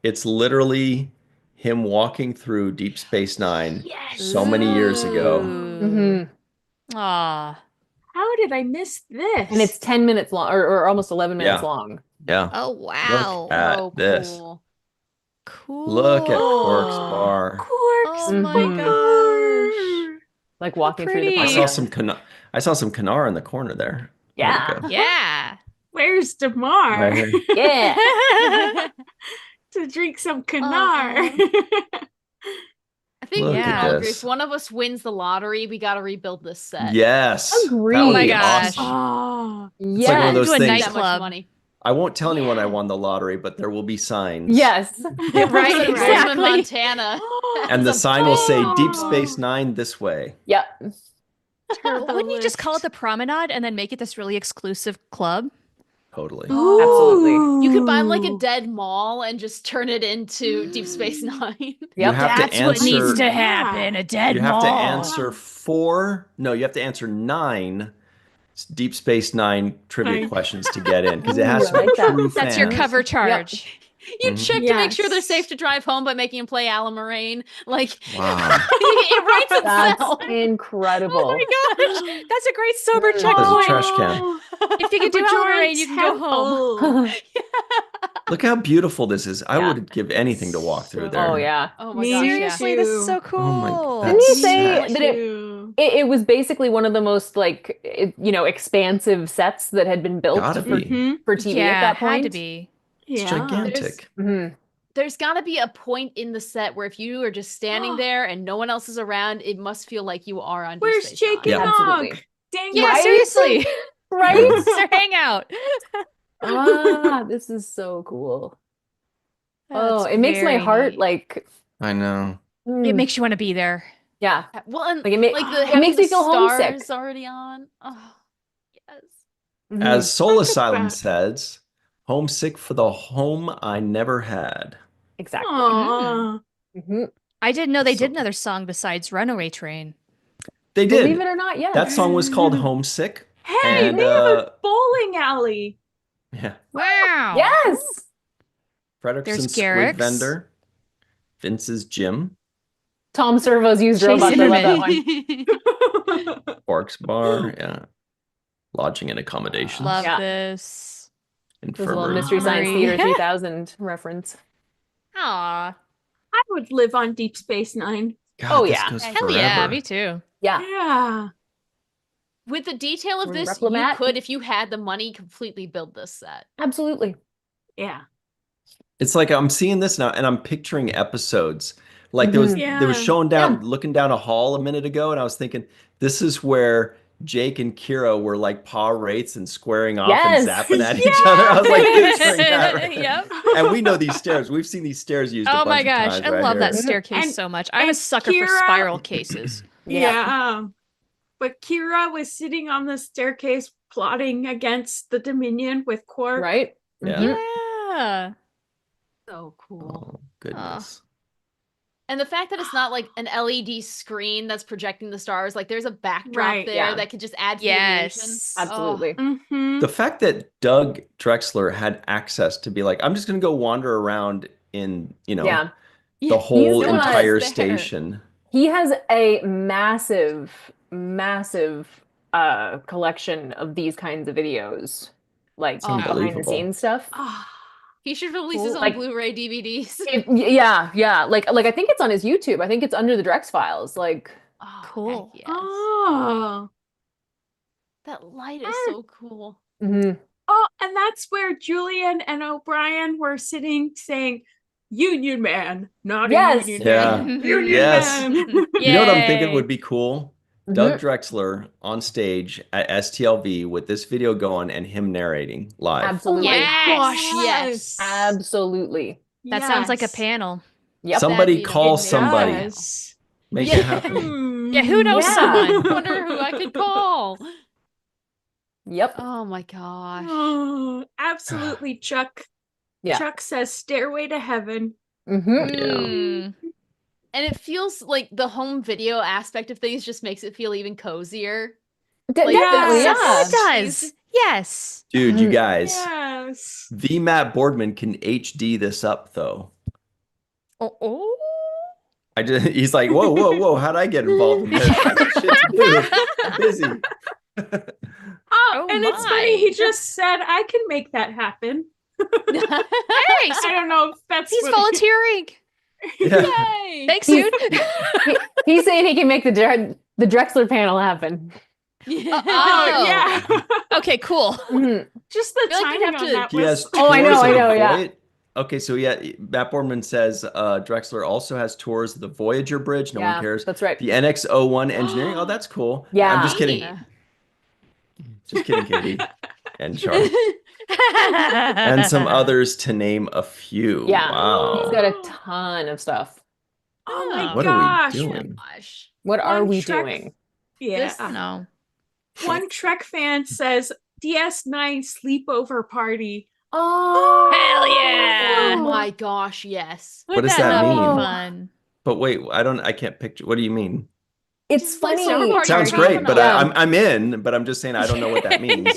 It's literally him walking through Deep Space Nine so many years ago. Aw. How did I miss this? And it's 10 minutes long or almost 11 minutes long. Yeah. Oh, wow. Look at this. Cool. Look at Quark's bar. Quark's Oh my gosh. Like walking through the Pretty. I saw some Kanar in the corner there. Yeah. There we go. Yeah. Where's Damar? Right here. Yeah. To drink some Kanar. I think Look we can at all agree. this. If one of us wins the lottery, we got to rebuild this set. Yes. Agreed. That would Oh my be gosh. awesome. Oh. It's like one of those Do a things. That much nightclub. money. I won't tell anyone I won the lottery, but there will be signs. Yes. Yeah, right, Bozeman, exactly. Montana. And the sign will say Deep Oh. Space Nine this way. Yep. Wouldn't you just call it the Promenade and then make it this really exclusive club? Totally. Absolutely. You could buy like a dead mall and just turn it into Deep Space Nine. You Yep. have That's to what answer. needs to happen. A dead You have mall. to answer you have to answer 9 Deep Space Nine trivia Nine. questions to get in because it has to I be like that. true That's your fans. cover charge. You check to make sure they're Yes. safe to drive home by making them play Alan Moraine. Like, Wow. it writes itself. That's incredible. Oh my gosh. That's a great sober There's There's a checkpoint. trash can. If you can do Alan Moraine, you can go home. Look how beautiful this is. I Yeah. would give anything to walk through there. Oh yeah. Oh my Me gosh. Seriously, this is so too. cool. Oh my God. Didn't you That's say sad. that it was basically one of the most like expansive sets that had been built Gotta for, be. for TV Yeah, at that had point? to be. It's Yeah. gigantic. Mhm. There's got to be a point in the set where if you are just standing there and no one else is around, it must feel like you are on Deep Where's Space Jake Nine. and Yeah, Nog? absolutely. Dang Yeah, Right? seriously. Right? It's their hangout. This is so cool. That's It makes my very heart neat. like I know. It makes you want to be there. yeah. Well, and Like, like, it the it having makes the me feel homesick. stars already on. Oh, yes. Mhm. As Soul Look at Asylum that. says, homesick for the home I never had. Exactly. Aw. Mhm. I didn't know they So- did another song besides Runaway Train. They Believe did. it or not, yes. That song was called Homesick. Hey, And, they have a bowling alley. Yeah. Wow. Yes. Fredrickson There's Squid Garrick's. Vendor. Vince's Gym. Tom Servo's used robot. I Chasing love that me. one. Quark's Bar. Yeah. Lodging and accommodations. Love Yeah. this. There's a little Infirmary. Mystery Science Marie. Theater 3000 reference. Aw. I would live on Deep Space Nine. God, Oh, this yeah. goes Hell yeah, forever. me too. Yeah. Yeah. With the detail of Or this, Replimat. you could, if you had the money, completely build this set. Absolutely. Yeah. It's like I'm seeing this now and I'm picturing episodes. Like there was Yeah. shown down looking down a hall a minute ago, and I was thinking, this is where Jake and Kira were like paw rates and squaring off and Yes. zapping at each other. I was like picturing that. Right? Yep. And we know these stairs. We've seen these stairs used a Oh bunch my of gosh, times I right love that here. staircase And- so much. I'm a and sucker for Kira- spiral cases. Yeah. but Kira was sitting on the staircase plotting against the Dominion with Quark. Right? Yeah. Yeah. So cool. Oh, goodness. And the fact that it's not like an LED screen that's projecting the stars, like there's a backdrop Right, there yeah. that could just add to the illusion. Yes. Absolutely. Mhm. The fact that Doug Drexler had access to be like, I'm just going to go wander around in, Yeah. the whole no one else entire is there. station. He has a massive, massive collection of these kinds of videos. Like It's behind the unbelievable. scenes stuff. Ah, He should release his own Like- Blu-ray DVDs. Yeah. Like I think it's on his YouTube. I think it's under the Drex Files. Like, Oh, Cool. heck yes. oh. That light is so cool. mhm. Oh, and that's where Julian and O'Brien were sitting saying, Union Man, not Yes. a Union Yeah. Man. Union Yes. Man. You know what I'm thinking Yay. would be cool? Doug Drexler on stage at STLV with this video going and him narrating live. Absolutely. Oh my Yes. gosh, yes. Absolutely. That sounds like a Yes. panel. Yep. Somebody That'd be call amazing. somebody. Yes. Make Yeah. it happen. Hmm. Yeah, who knows Yeah. someone? I wonder who I could call. Yep. Oh my gosh. Oh, absolutely, Chuck. Yeah. Chuck says Stairway to Heaven. Mm-hmm. Mm. And it feels like the home video aspect of things just makes it feel even cozier. Definitely, Yes. yeah. It does. Yes. Dude, you guys, Yes. the Matt Boardman can HD this up though. Oh. He's like, whoa, how'd I get involved in this? I got shit to do. I'm busy. Oh, and it's funny, he my. just said, I can make that happen. Hey, I so don't know if that's he's what volunteering. Yeah. Yay! Thanks, He's- dude. He's saying he can make the Drexler panel happen. Oh, yeah. Okay, cool. Mhm. Just the feel like you'd timing have on to- that He was... has Oh, I tours know, of the yeah. Voy- Okay, so yeah, Matt Boardman says Drexler also has tours of the Voyager Bridge. No Yeah, one cares. that's right. The NX-01 engineering. Oh, that's cool. Yeah. I'm just kidding. Yeah. Just kidding, Katie. And Charlie. And some others to name a few. Yeah. Wow. He's got a ton of stuff. Oh my What gosh. are we doing? Gosh. What are One we Trek- doing? Yeah. This- No. One Trek fan says DS9 sleepover party. Oh, Hell yeah. Oh my gosh, yes. What does Would that not be mean? fun? But wait, I can't picture. What do you mean? It's Just like funny. summer party Sounds party. great, but Yeah. I'm in. But I'm just saying I don't know what that means.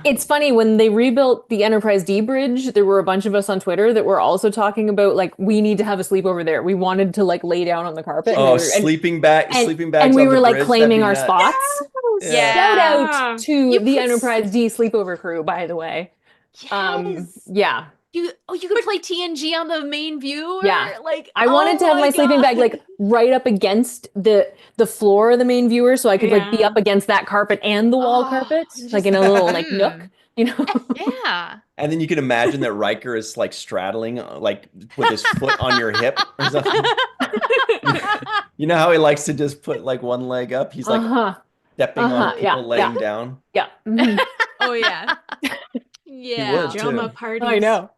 It's funny when they rebuilt the Enterprise D bridge, there were a bunch of us on Twitter that were also talking about like we need to have a sleepover there. We wanted to like lay down on the carpet. Oh, and sleeping bags and we on were the like bridge, claiming our that'd be nuts. spots. Yeah. Shout Yeah. out to You the could Enterprise D sleepover crew, by the way. Yes. Yeah. You could play TNG on the main viewer. Yeah. Like I wanted to have my sleeping bag like right up against the floor of the main viewer so I could like be Yeah. up against that carpet and the wall Oh, carpet, just- like in a little like nook, you know? Yeah. And then you can imagine that Riker is like straddling, like with his foot on your hip or something. You know how he likes to just put like one leg up? He's like Uh-huh. stepping on Uh-huh, people yeah, laying down. Yeah. Mhm. Oh yeah. Yeah. would. Pajama too. parties. I know.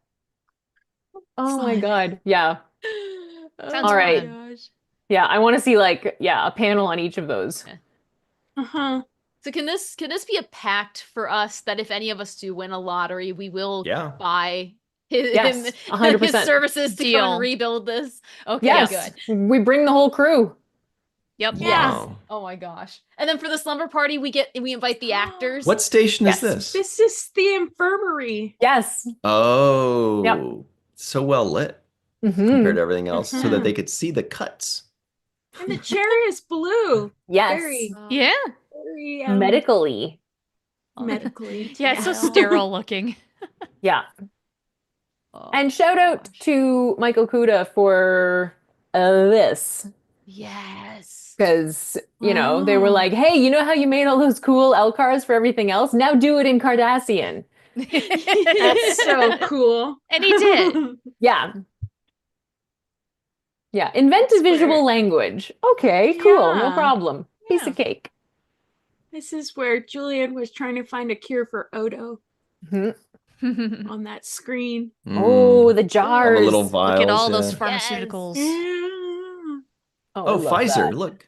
Oh my Fun. God. Yeah. Sounds All right. fun. Yeah. I want to see like, yeah, a panel on each of those. Uh-huh. So can this be a pact for us that if any of us do win a lottery, we will Yeah. buy his, Yes, his 100%. services to come Deal. and rebuild this? Okay, Yes. good. We bring the whole crew. Yep. Yes. Wow. Oh my gosh. And then for the slumber party, we invite the actors. What station Yes. is this? This is the infirmary. Yes. Oh, so well lit Mhm. compared to everything else, so that Mhm. they could see the cuts. And the chair is blue. Yes. Very, Yeah. very Medically. medically. Yeah, it's so Yeah. sterile looking. Yeah. Oh And shout out gosh. to Michael Kuda for this. Yes. Because, you know, they were Oh. like, hey, you know how you made all those cool LCARs for everything else? Now do it in Cardassian. That's so cool. And he did. Yeah. Yeah. Invent a That's visual where- language. Okay, cool. No Yeah. problem. Piece Yeah. of cake. This is where Julian was trying to find a cure for Odo Mhm. on that screen. Oh, Mm. the All jars. the little vials. Look at all those yeah. pharmaceuticals. Yeah. I Oh, love Pfizer! that. Look.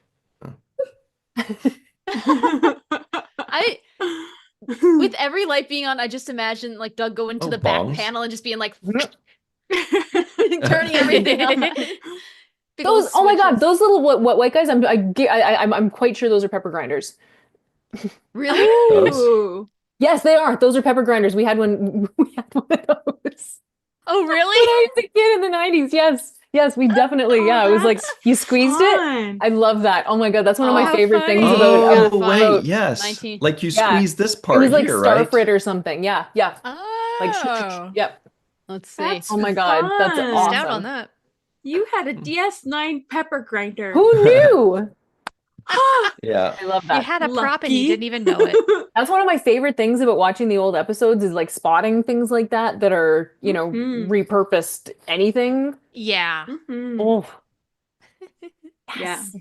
I with every light being on, I just imagine like Doug going to the back bongs. panel and just being like turning everything on. Big old Those, oh my God, switches. those little what white guys, I'm quite sure those are pepper grinders. Really? Those? Ooh. Yes, they are. Those are pepper grinders. We had one of those. Oh, When really? I was a kid in the 90s. Yes. Yes, we definitely, Oh, yeah. It was like that's you squeezed it. fun. I love that. Oh my God, that's one of Oh, my how favorite funny. things Oh, about wait, yes. 19. Like you Yeah. squeeze this it part was like here, right? Starfrit or something. Yeah, yeah. Like Oh, yep. Let's see. That's Oh my God, that's fun. missed out on awesome. that. You had a DS9 pepper grinder. Who knew? Yeah. I love You that. had a prop and you Lucky. didn't even know it. That's one of my favorite things about watching the old episodes is like spotting things like that are, Mhm. repurposed anything. Yeah. Mhm. Oh, Yeah. yes.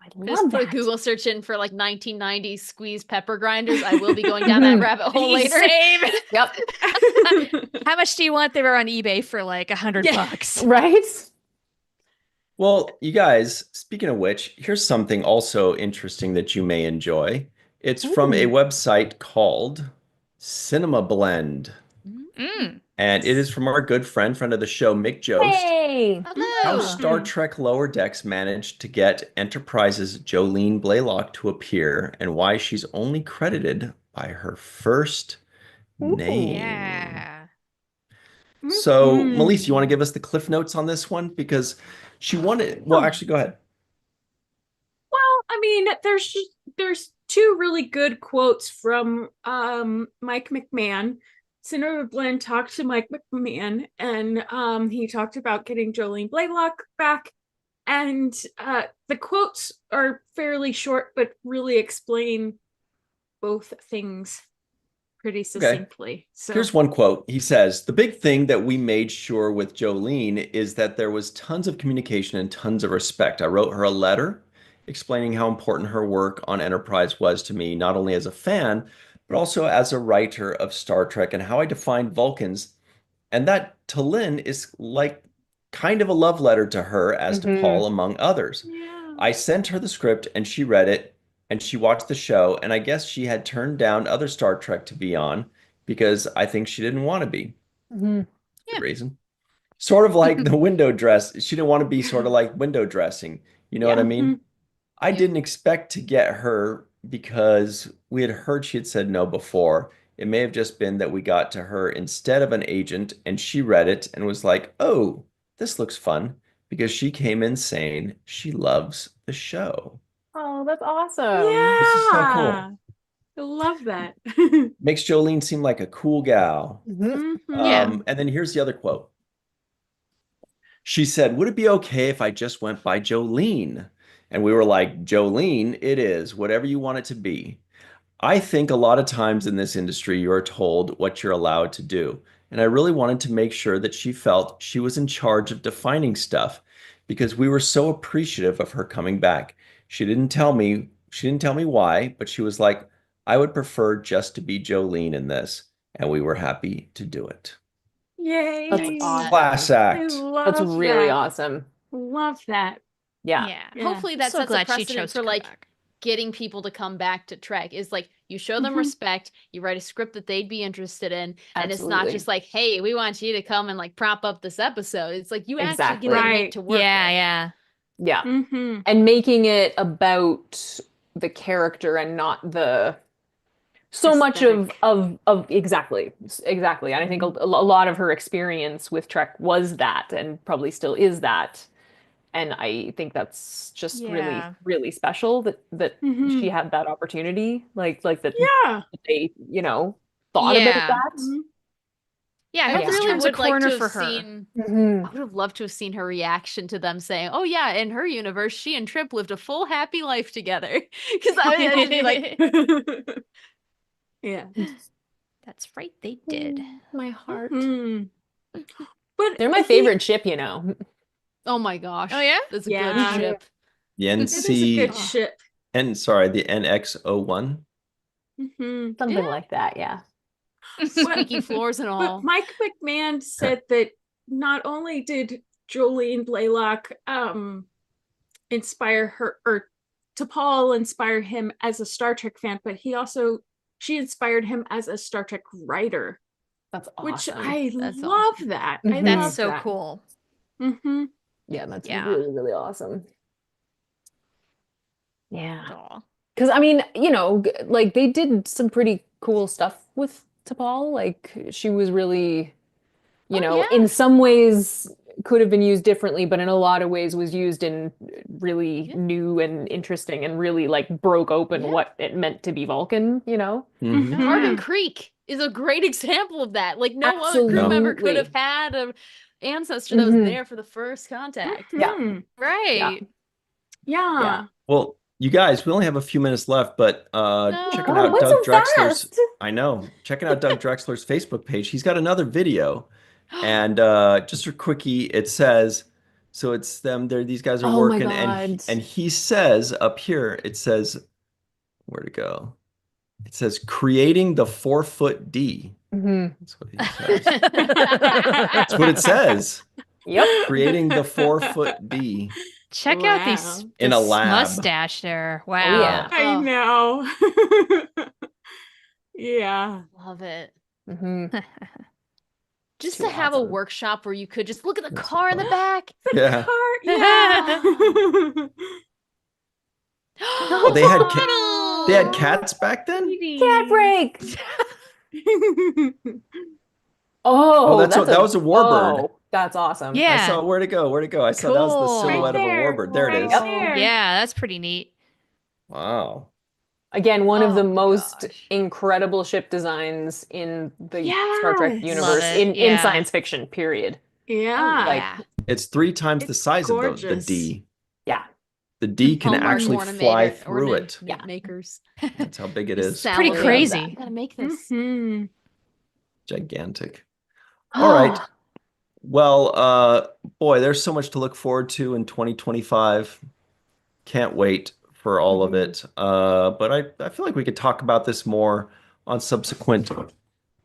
I Just love put a that. Google search in for like 1990s squeeze pepper grinders. I will be going down that rabbit hole later. Same. Yep. How much do you want? They were on eBay for like $100. Right? Well, you guys, speaking of which, here's something also interesting that you may enjoy. It's from a Ooh. website called Cinema Blend. Mm. And it is from our good friend of the show, Mick Jost. Hey. How Hello. Star Trek Lower Decks managed to get Enterprise's Jolene Blalock to appear and why she's only credited by her first Ooh. name. Yeah. So, Mhm. Melissa, you want to give us the cliff notes on this one? Because she wanted, well, actually, go ahead. Well, I mean, there's two really good quotes from Mike McMahon. Senator Blend talked to Mike McMahon, and he talked about getting Jolene Blalock back. And the quotes are fairly short, but really explain both things pretty succinctly. So Here's one quote. He says, "The big thing that we made sure with Jolene is that there was tons of communication and tons of respect. I wrote her a letter explaining how important her work on Enterprise was to me, not only as a fan, but also as a writer of Star Trek and how I defined Vulcans. And that to Lynn is like kind of a love letter to her as to Paul, among others. yeah. I sent her the script and she read it and she watched the show. And I guess she had turned down other Star Trek to be on because I think she didn't want to be. Mhm. Good reason. Sort of like the window dress. She didn't want to be sort of like window dressing. You know what I mean? Mhm. I didn't expect to get her because we had heard she had said no before. It may have just been that we got to her instead of an agent and she read it and was like, oh, this looks fun because she came in saying she loves the show. Oh, that's awesome. This is so cool. Yeah. I love that. Makes Jolene seem like a cool gal. Mhm. Yeah. And then here's the other quote. She said, would it be okay if I just went by Jolene? And we were like, Jolene, it is, whatever you want it to be. I think a lot of times in this industry, you're told what you're allowed to do. And I really wanted to make sure that she felt she was in charge of defining stuff because we were so appreciative of her coming back. She didn't tell me why, but she was like, I would prefer just to be Jolene in this. And we were happy to do it. Yay. That's Nice. awesome. Class I act. love That's really that. awesome. Love that. Yeah. Yeah. Hopefully that So sets a glad she precedent chose for to come like back. getting people to come back to Trek. Is like you show them Mhm. respect, you write a script that they'd be interested in, and it's not Absolutely. just like, hey, we want you to come and like prop up this episode. It's like you actually Exactly. give them a Right. hint to work Yeah, with. yeah. Yeah. Mm-hmm. And making it about the character and not the so much of exactly. And I think a lot of her experience with Trek was that and probably still is that. And I think that's just really, Yeah. really special that Mhm. she had that opportunity. Like that Yeah. they, thought about Yeah. that. Mhm. Yeah, I I hope this really turns a would like corner to for have her. seen. Mhm. I would have loved to have seen her reaction to them saying, "Oh yeah, in her universe, she and Trip lived a full happy life together." Because I'd just be like, Yeah. That's right, they did. My heart. Mhm. But They're my favorite ship, "Oh my gosh, Oh, yeah? that's a Yeah. good ship." The It is a NC, good ship. the NX-01. Mhm. Something Yeah. like that, yeah. Squeaky floors and all. But Mike McMahon said that not only did Jolene Blalock inspire her or T'Pol inspired him as a Star Trek fan, but she inspired him as a Star Trek writer. That's awesome. Which I That's love awesome. that. Mhm. I That's love so that. cool. Mm-hmm. Yeah, that's Yeah. really, really awesome. Yeah. Aw. Because, I mean, you know, like they did some pretty cool stuff with T'Pol. Like she was really, you know, in some ways could have been used differently, but in a lot of ways was used in really new and interesting and really like broke open what it meant to be Vulcan, you know? Mhm. Mhm. Carbon Creek is a great example of that. Like no other crew member could have had an ancestor that was there for the first contact. Yeah. Mhm. Right. Yeah. Well, you guys, we only have a few minutes left, but checking Oh, out went Doug so Drexler's. fast. I know. Checking out Doug Drexler's Facebook page. He's got another video. And just a quickie, it says, so it's them, these guys are Oh my working, and God. he says up here, it says, where to go? It says creating the 4-foot D. Mhm. That's what he says. That's what it says. Yep. Creating the 4-foot D Check out these in a this lab. mustache there. Wow. Oh, yeah. I Oh. know. Yeah. Love it. Mhm. Just Too to have a awesome. workshop where you could just look at the That's car in the back. Yeah. Yeah. Oh, they had they had cats back then? Cat break. Oh, Oh, that was a warbird. Oh, that's awesome. I Yeah. saw where'd it go? Where'd it go? I saw that was the Cool. silhouette of a Right there, warbird. There it right is. there. Yeah, that's pretty neat. Wow. Again, one of the Oh, most gosh. incredible ship designs in the Star Trek Yes. universe Love it, in yeah. science fiction, period. Yeah. Like, It's 3 times the It's size of the gorgeous. D. yeah. The D can Hallmark actually ornament- fly through it. Yeah. Makers. That's how big it is. Pretty Salivate. crazy. Gotta make this. Mhm. Gigantic. All right. Well, boy, there's so much to look forward to in 2025. Can't wait for all of it. But I feel like we could talk about this more on subsequent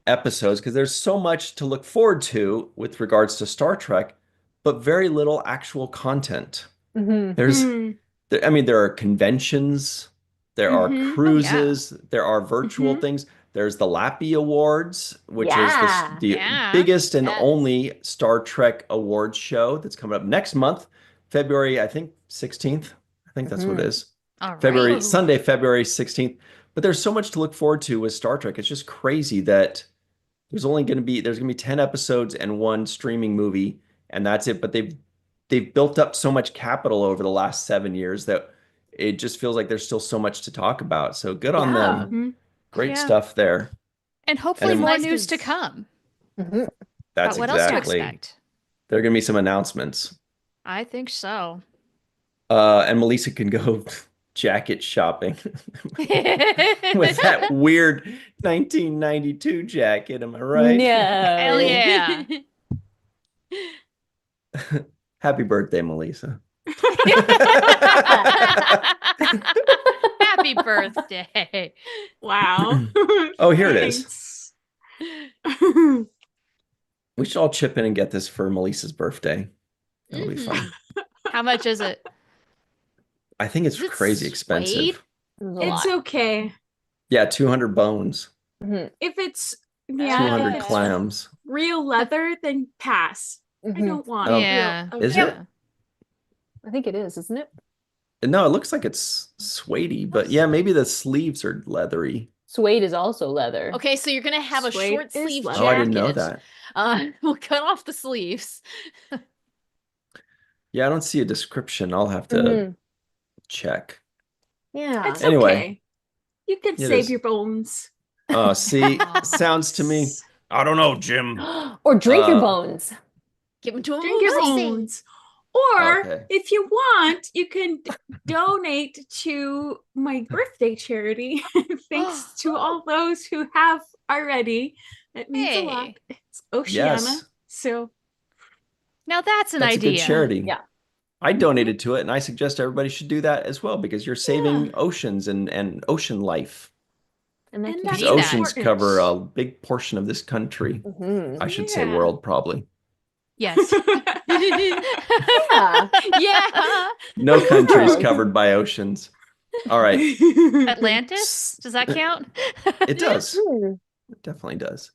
episodes because there's so much to look forward to with regards to Star Trek, but very little actual content. Mhm. There's, Mhm. I mean, there are conventions, there are Mhm. cruises, there are virtual Mhm. things. There's the Lappy Awards, which Yeah. is the Yeah. biggest and Yes. only Star Trek awards show that's coming up next month, February, I think 16th. I think that's what it is. All February right. Sunday, February 16th. But there's so much to look forward to with Star Trek. It's just crazy that there's going to be 10 episodes and one streaming movie, and that's it. But they've built up so much capital over the last 7 years that it just feels like there's still so much to talk about. So good on them. Mhm. Great Yeah. stuff there. And hopefully And more nice news to 'cause- come. Mhm. That's But what else to exactly. expect? There are going to be some announcements. I think so. And Melissa can go jacket shopping with that weird 1992 jacket. Am I right? No. Hell yeah. Happy birthday, Melissa. Happy birthday. Wow. Oh, here it is. Thanks. We should all chip in and get this for Melissa's birthday. That'll be fun. How much is it? I think it's Is it crazy expensive. suede? It's okay. Yeah, 200 bones, Mhm. If it's 200 if it's clams. real leather, then pass. I Mhm. don't want Oh. Yeah. real. Is okay. it? I think it is, isn't it? No, it looks like it's suedey, but yeah, maybe the sleeves are leathery. Suede is also leather. Okay, so you're gonna have a Suede short is sleeve leather. Oh, I didn't know jacket. that. We'll cut off the sleeves. Yeah, I don't see a description. I'll have to Mhm. check. Yeah. It's Anyway. okay. You can It save is. your bones. See, sounds to me. I don't know, Jim. Or drink your Uh, bones. Give them to him. Drink your bones. Or Okay. if you want, you can donate to my birthday charity. Thanks to all those who have already. It means a lot. Hey. It's Oceana. Yes. So Now that's an That's a idea. good charity. Yeah. I donated to it, and I suggest everybody should do that as well because you're saving oceans and ocean life. And And that Because need that. oceans important. cover a big portion of this country. Mhm. I should say Yeah. world, probably. Yes. Yeah. Yeah. No country is covered by oceans. All right. Atlantis? Does that count? It does. It definitely does.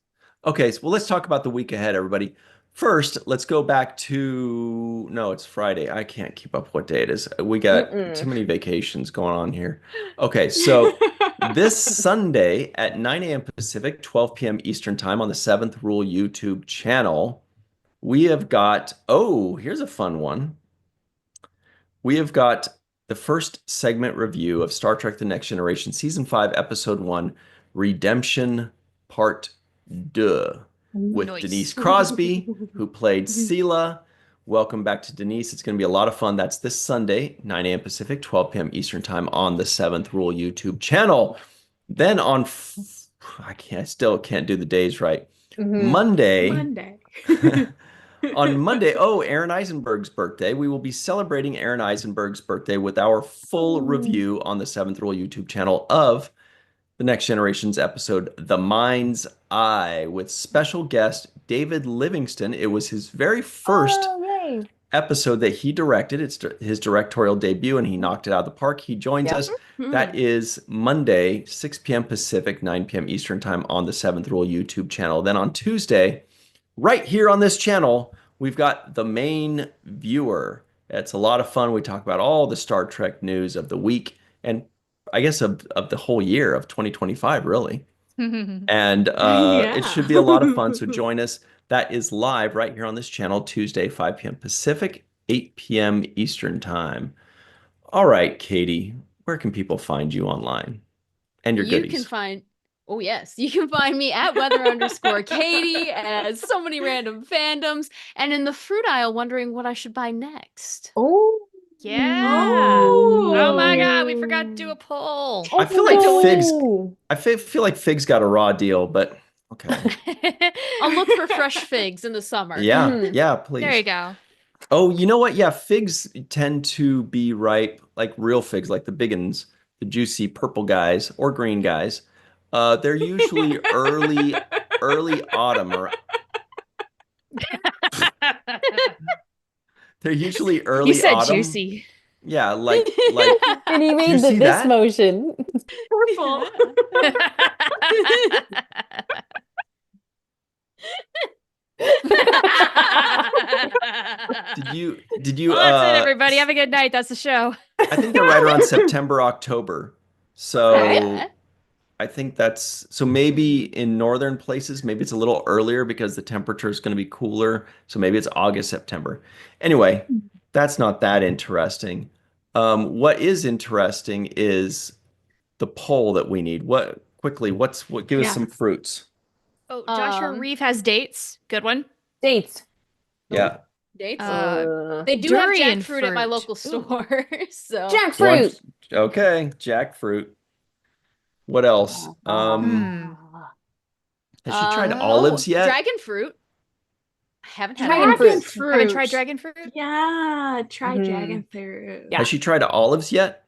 Okay, so well, let's talk about the week ahead, everybody. First, let's go back to no, it's Friday. I can't keep up what day it is. We got too many vacations going on here. Okay, so this Sunday at 9 a.m. Pacific, 12 p.m. Eastern Time on the Seventh Rule YouTube channel, we have got, oh, here's a fun one. We have got the first segment review of Star Trek The Next Generation, Season 5, Episode 1, Redemption Part 2, with Nice. Denise Crosby, who played Sela. Welcome back to Denise. It's going to be a lot of fun. That's this Sunday, 9 a.m. Pacific, 12 p.m. Eastern Time on the Seventh Rule YouTube channel. Then on, I still can't do the days right. Monday. On Monday, Aaron Eisenberg's birthday. We will be celebrating Aaron Eisenberg's birthday with our full review on the Seventh Rule YouTube channel of The Next Generation's episode, The Mind's Eye, with special guest David Livingston. It was his very first episode that he directed. It's his directorial debut, and he knocked it out of the park. He joins us. That is Monday, 6 p.m. Pacific, 9 p.m. Eastern Time on the Seventh Rule YouTube channel. Then on Tuesday, right here on this channel, we've got The Main Viewer. It's a lot of fun. We talk about all the Star Trek news of the week, and I guess of the whole year of 2025, really. And it should be a lot of fun. So join us. That is live right here on this channel, Tuesday, 5 p.m. Pacific, 8 p.m. Eastern Time. All right, Katie, where can people find you online and your goodies? You can find, you can find me at weather_Katie as so many random fandoms, and in the fruit aisle wondering what I should buy next. Yeah. Oh my God, we forgot to do a poll. I feel like feel like Figs got a raw deal, but okay. I'll look for fresh figs in the summer. Yeah, please. There you go. Oh, you know what? Yeah, figs tend to be ripe, like real figs, like the big ones, the juicy purple guys or green guys. They're usually early autumn, or they're usually early You said autumn. juicy. Yeah, like And he made see this that? motion. Purple. Did you Well, that's it, everybody. Have a good night. That's the show. I think they're right around September, October. So I think that's so maybe in northern places, maybe it's a little earlier because the temperature is going to be cooler. So maybe it's August, September. Anyway, that's not that interesting. What is interesting is the poll that we need. Give us some fruits. Oh, Joshua Reeve has dates. Good one. Dates. Yeah. Dates? They do have durian jackfruit at my fruit. local store. So Jackfruit. Okay, jackfruit. What else? Has she tried olives yet? Dragon fruit. I haven't had Dragon fruit. Haven't tried dragon fruit? Yeah, try dragon fruit. Yeah. Has she tried olives yet?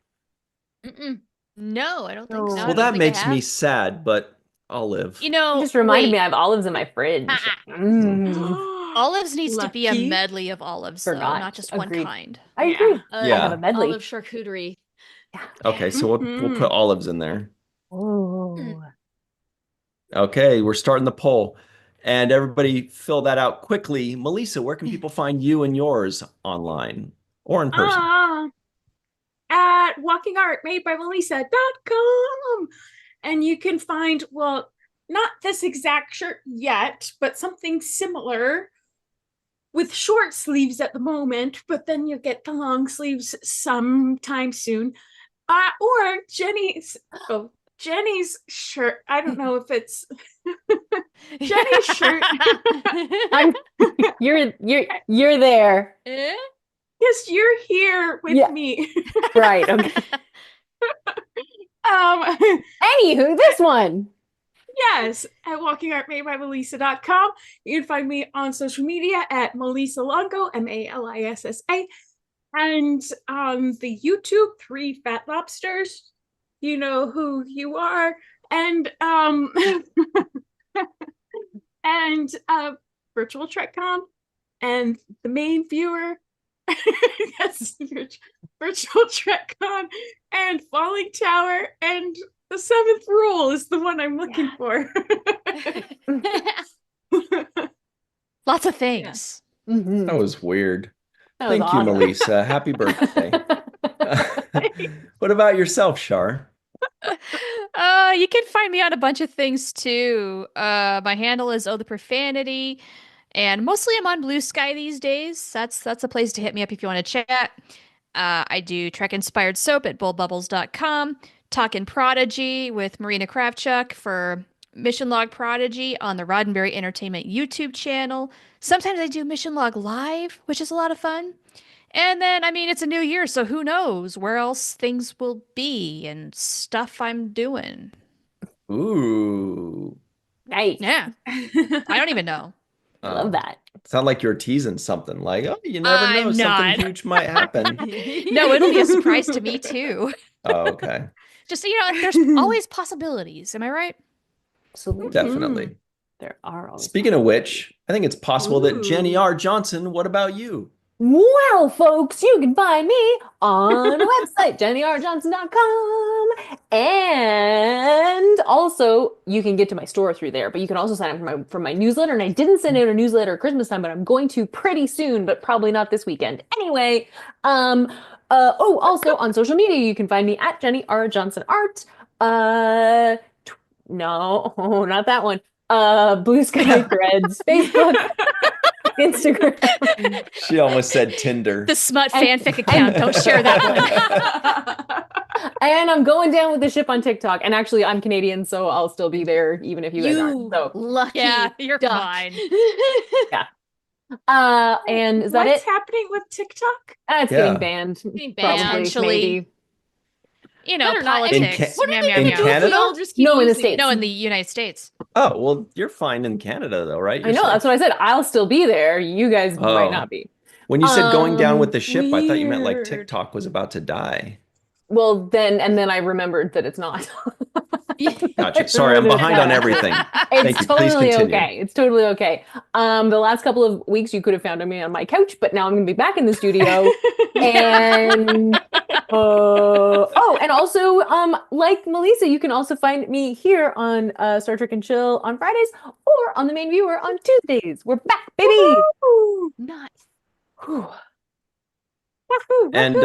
No, I don't think so. Well, that makes me sad, but I'll live. You know, Just reminded me I have olives in my fridge. Olives needs to be a Lucky. medley of olives, though, Forgot. not just Agreed. one kind. I agree. Yeah. I have a medley. Olive charcuterie. Okay, so we'll put olives in there. Oh. Okay, we're starting the poll. And everybody fill that out quickly. Melissa, where can people find you and yours online or in person? At walkingartmadebymelissa.com. And you can find, well, not this exact shirt yet, but something similar with short sleeves at the moment, but then you'll get the long sleeves sometime soon. Or Jenny's shirt. I don't know if it's Jenny's shirt. You're there. Yes, you're here with me. Right. Okay. Anywho, this one. Yes, at walkingartmadebymelissa.com. You can find me on social media at Melissa Longo, Malissa. And on the YouTube, 3 Fat Lobsters. You know who you are. And and Virtual TrekCon and The Main Viewer That's Virtual Trek Con and Falling Tower, and the Seventh Rule is the one I'm looking for. Lots of things. That was weird. That was Thank you, awesome. Melissa. Happy birthday. What about yourself, Shar? You can find me on a bunch of things too. My handle is Oh the Profanity, and mostly I'm on Blue Sky these days. That's a place to hit me up if you want to chat. I do Trek inspired soap at bullbubbles.com. Talkin' Prodigy with Marina Kravchuk for Mission Log Prodigy on the Roddenberry Entertainment YouTube channel. Sometimes I do Mission Log Live, which is a lot of fun. And then, I mean, it's a new year, so who knows where else things will be and stuff I'm doing. Ooh. Nice. Yeah. I don't even know. I love that. Sound like you're teasing something. Like, oh, you never know, I'm not. something huge might happen. No, it'll be a surprise to me too. Oh, okay. Just, there's always possibilities. Am I right? Absolutely. Definitely. There are always. Speaking of which, I think it's possible that Jenny Ooh. R. Johnson, what about you? Well, folks, you can find me on the website, jennyrjohnson.com. And also, you can get to my store through there, but you can also sign up for my newsletter. And I didn't send out a newsletter at Christmas time, but I'm going to pretty soon, but probably not this weekend. Anyway, also on social media, you can find me at Jenny R. Johnson Art. No, not that one. Blue Sky Threads, Facebook, Instagram. She almost said Tinder. The smut fanfic account. Don't share that one. And I'm going down with the ship on TikTok. And actually, I'm Canadian, so I'll still be there, even if you guys aren't. So, lucky Yeah, you're duck. fine. and is that What's it? happening with TikTok? It's Yeah. getting banned. Getting banned. Probably, Potentially. maybe. Better not. Politics. What are Meow, they meow, gonna In meow. do if we Canada? all just keep No, in the using it? States. No, in the United States. Oh, well, you're fine in Canada, though, right? I know, You're that's what I said. I'll still be there. You guys Oh. might not be. When you said going down with the ship, I thought you meant like Weird. TikTok was about to die. Well, then I remembered that it's not. Gotcha. Sorry, I'm behind on everything. Thank It's you. Please totally continue. okay. It's totally okay. The last couple of weeks you could have found me on my couch, but now I'm going to be back in the studio. And and also, like Melissa, you can also find me here on Star Trek and Chill on Fridays or on the main viewer on Tuesdays. We're back, baby. Nice. Whew. And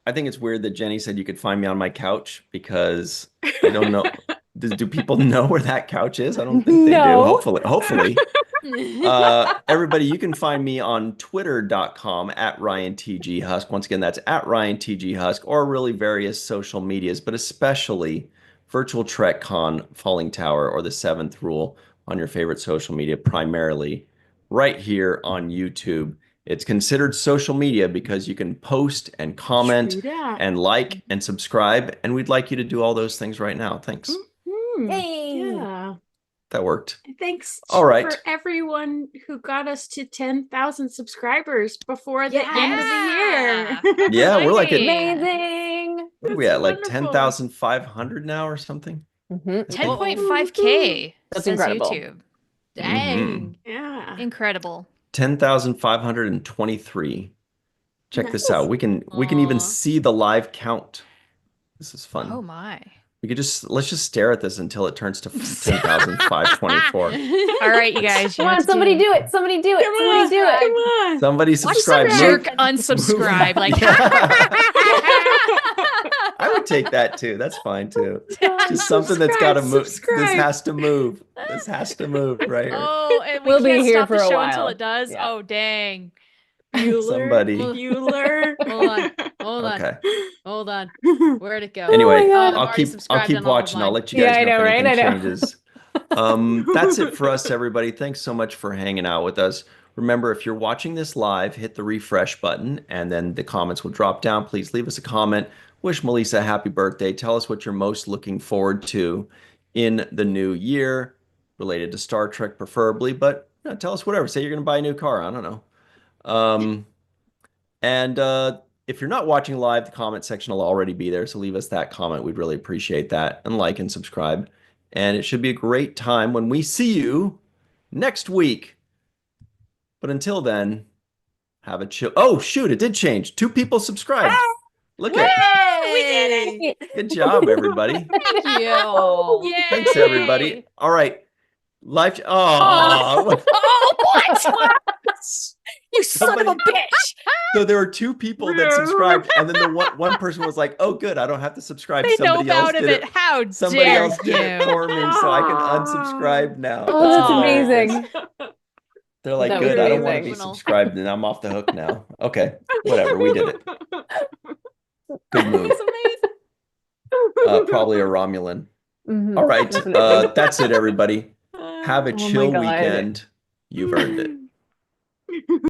I think it's weird that Jenny said you could find me on my couch because I don't know. Do people know where that couch is? I don't think they do. No. Hopefully. Everybody, you can find me on twitter.com at RyanTGHusk. Once again, that's at RyanTGHusk, or really various social medias, but especially Virtual Trek Con, Falling Tower, or the Seventh Rule on your favorite social media, primarily right here on YouTube. It's considered social media because you can post and comment True that. and like and subscribe, and we'd like you to do all those things right now. Thanks. Yay. Yeah. That worked. Thanks All right. for everyone who got us to 10,000 subscribers before the end of the year. Yeah, we're like at Amazing. what are we at, like wonderful. 10,500 now or something? 10.5K. That's says incredible. YouTube. Dang. Yeah. Incredible. 10,523. Check this out. We can even Aw. see the live count. This is fun. Oh my. We could let's just stare at this until it turns to 10,524. All right, you guys. Come on, somebody do it. Somebody do it. Come Somebody on, do it. come on. Somebody Watch some subscribe. jerk unsubscribe. Like, I would take that too. That's fine too. Just something that's got to move. This Subscribe. has to move. This has to move right here. oh, and we We'll be can't here stop for the a show while. until it does. Yeah. Oh, dang. Somebody. Bueller. Hold on. Okay. Hold on. Where'd it go? Anyway, my God. I've I'll already keep subscribed on all of watching. I'll mine. let you guys Yeah, I know know, if right? anything I know. changes. That's it for us, everybody. Thanks so much for hanging out with us. Remember, if you're watching this live, hit the refresh button, and then the comments will drop down. Please leave us a comment. Wish Melissa a happy birthday. Tell us what you're most looking forward to in the new year, related to Star Trek preferably, but tell us whatever. Say you're going to buy a new car. I don't know. And if you're not watching live, the comment section will already be there. So leave us that comment. We'd really appreciate that. And like and subscribe. And it should be a great time when we see you next week. But until then, Have a chill. Oh, shoot, it did change. 2 people subscribed. Look at We did it. Good job, everybody. Thank you. Yay! Thanks, everybody. All right. Life. Oh, Oh, what? You son of a Somebody- bitch! so there were 2 people that subscribed, and then the one person was like, "Oh, good, I don't have to subscribe." They know Somebody else about did it. How Somebody dare else did it you? for me, so I can unsubscribe now. Oh, that's hilarious. amazing. They're like, That was "Good, I don't want to be amazing. subscribed, and I'm off the hook now." Okay, whatever, we did it. Good move. It's amazing. Probably a Romulan. Mhm, All right, definitely. that's it, everybody. Have a Oh my chill God. weekend. You've earned it.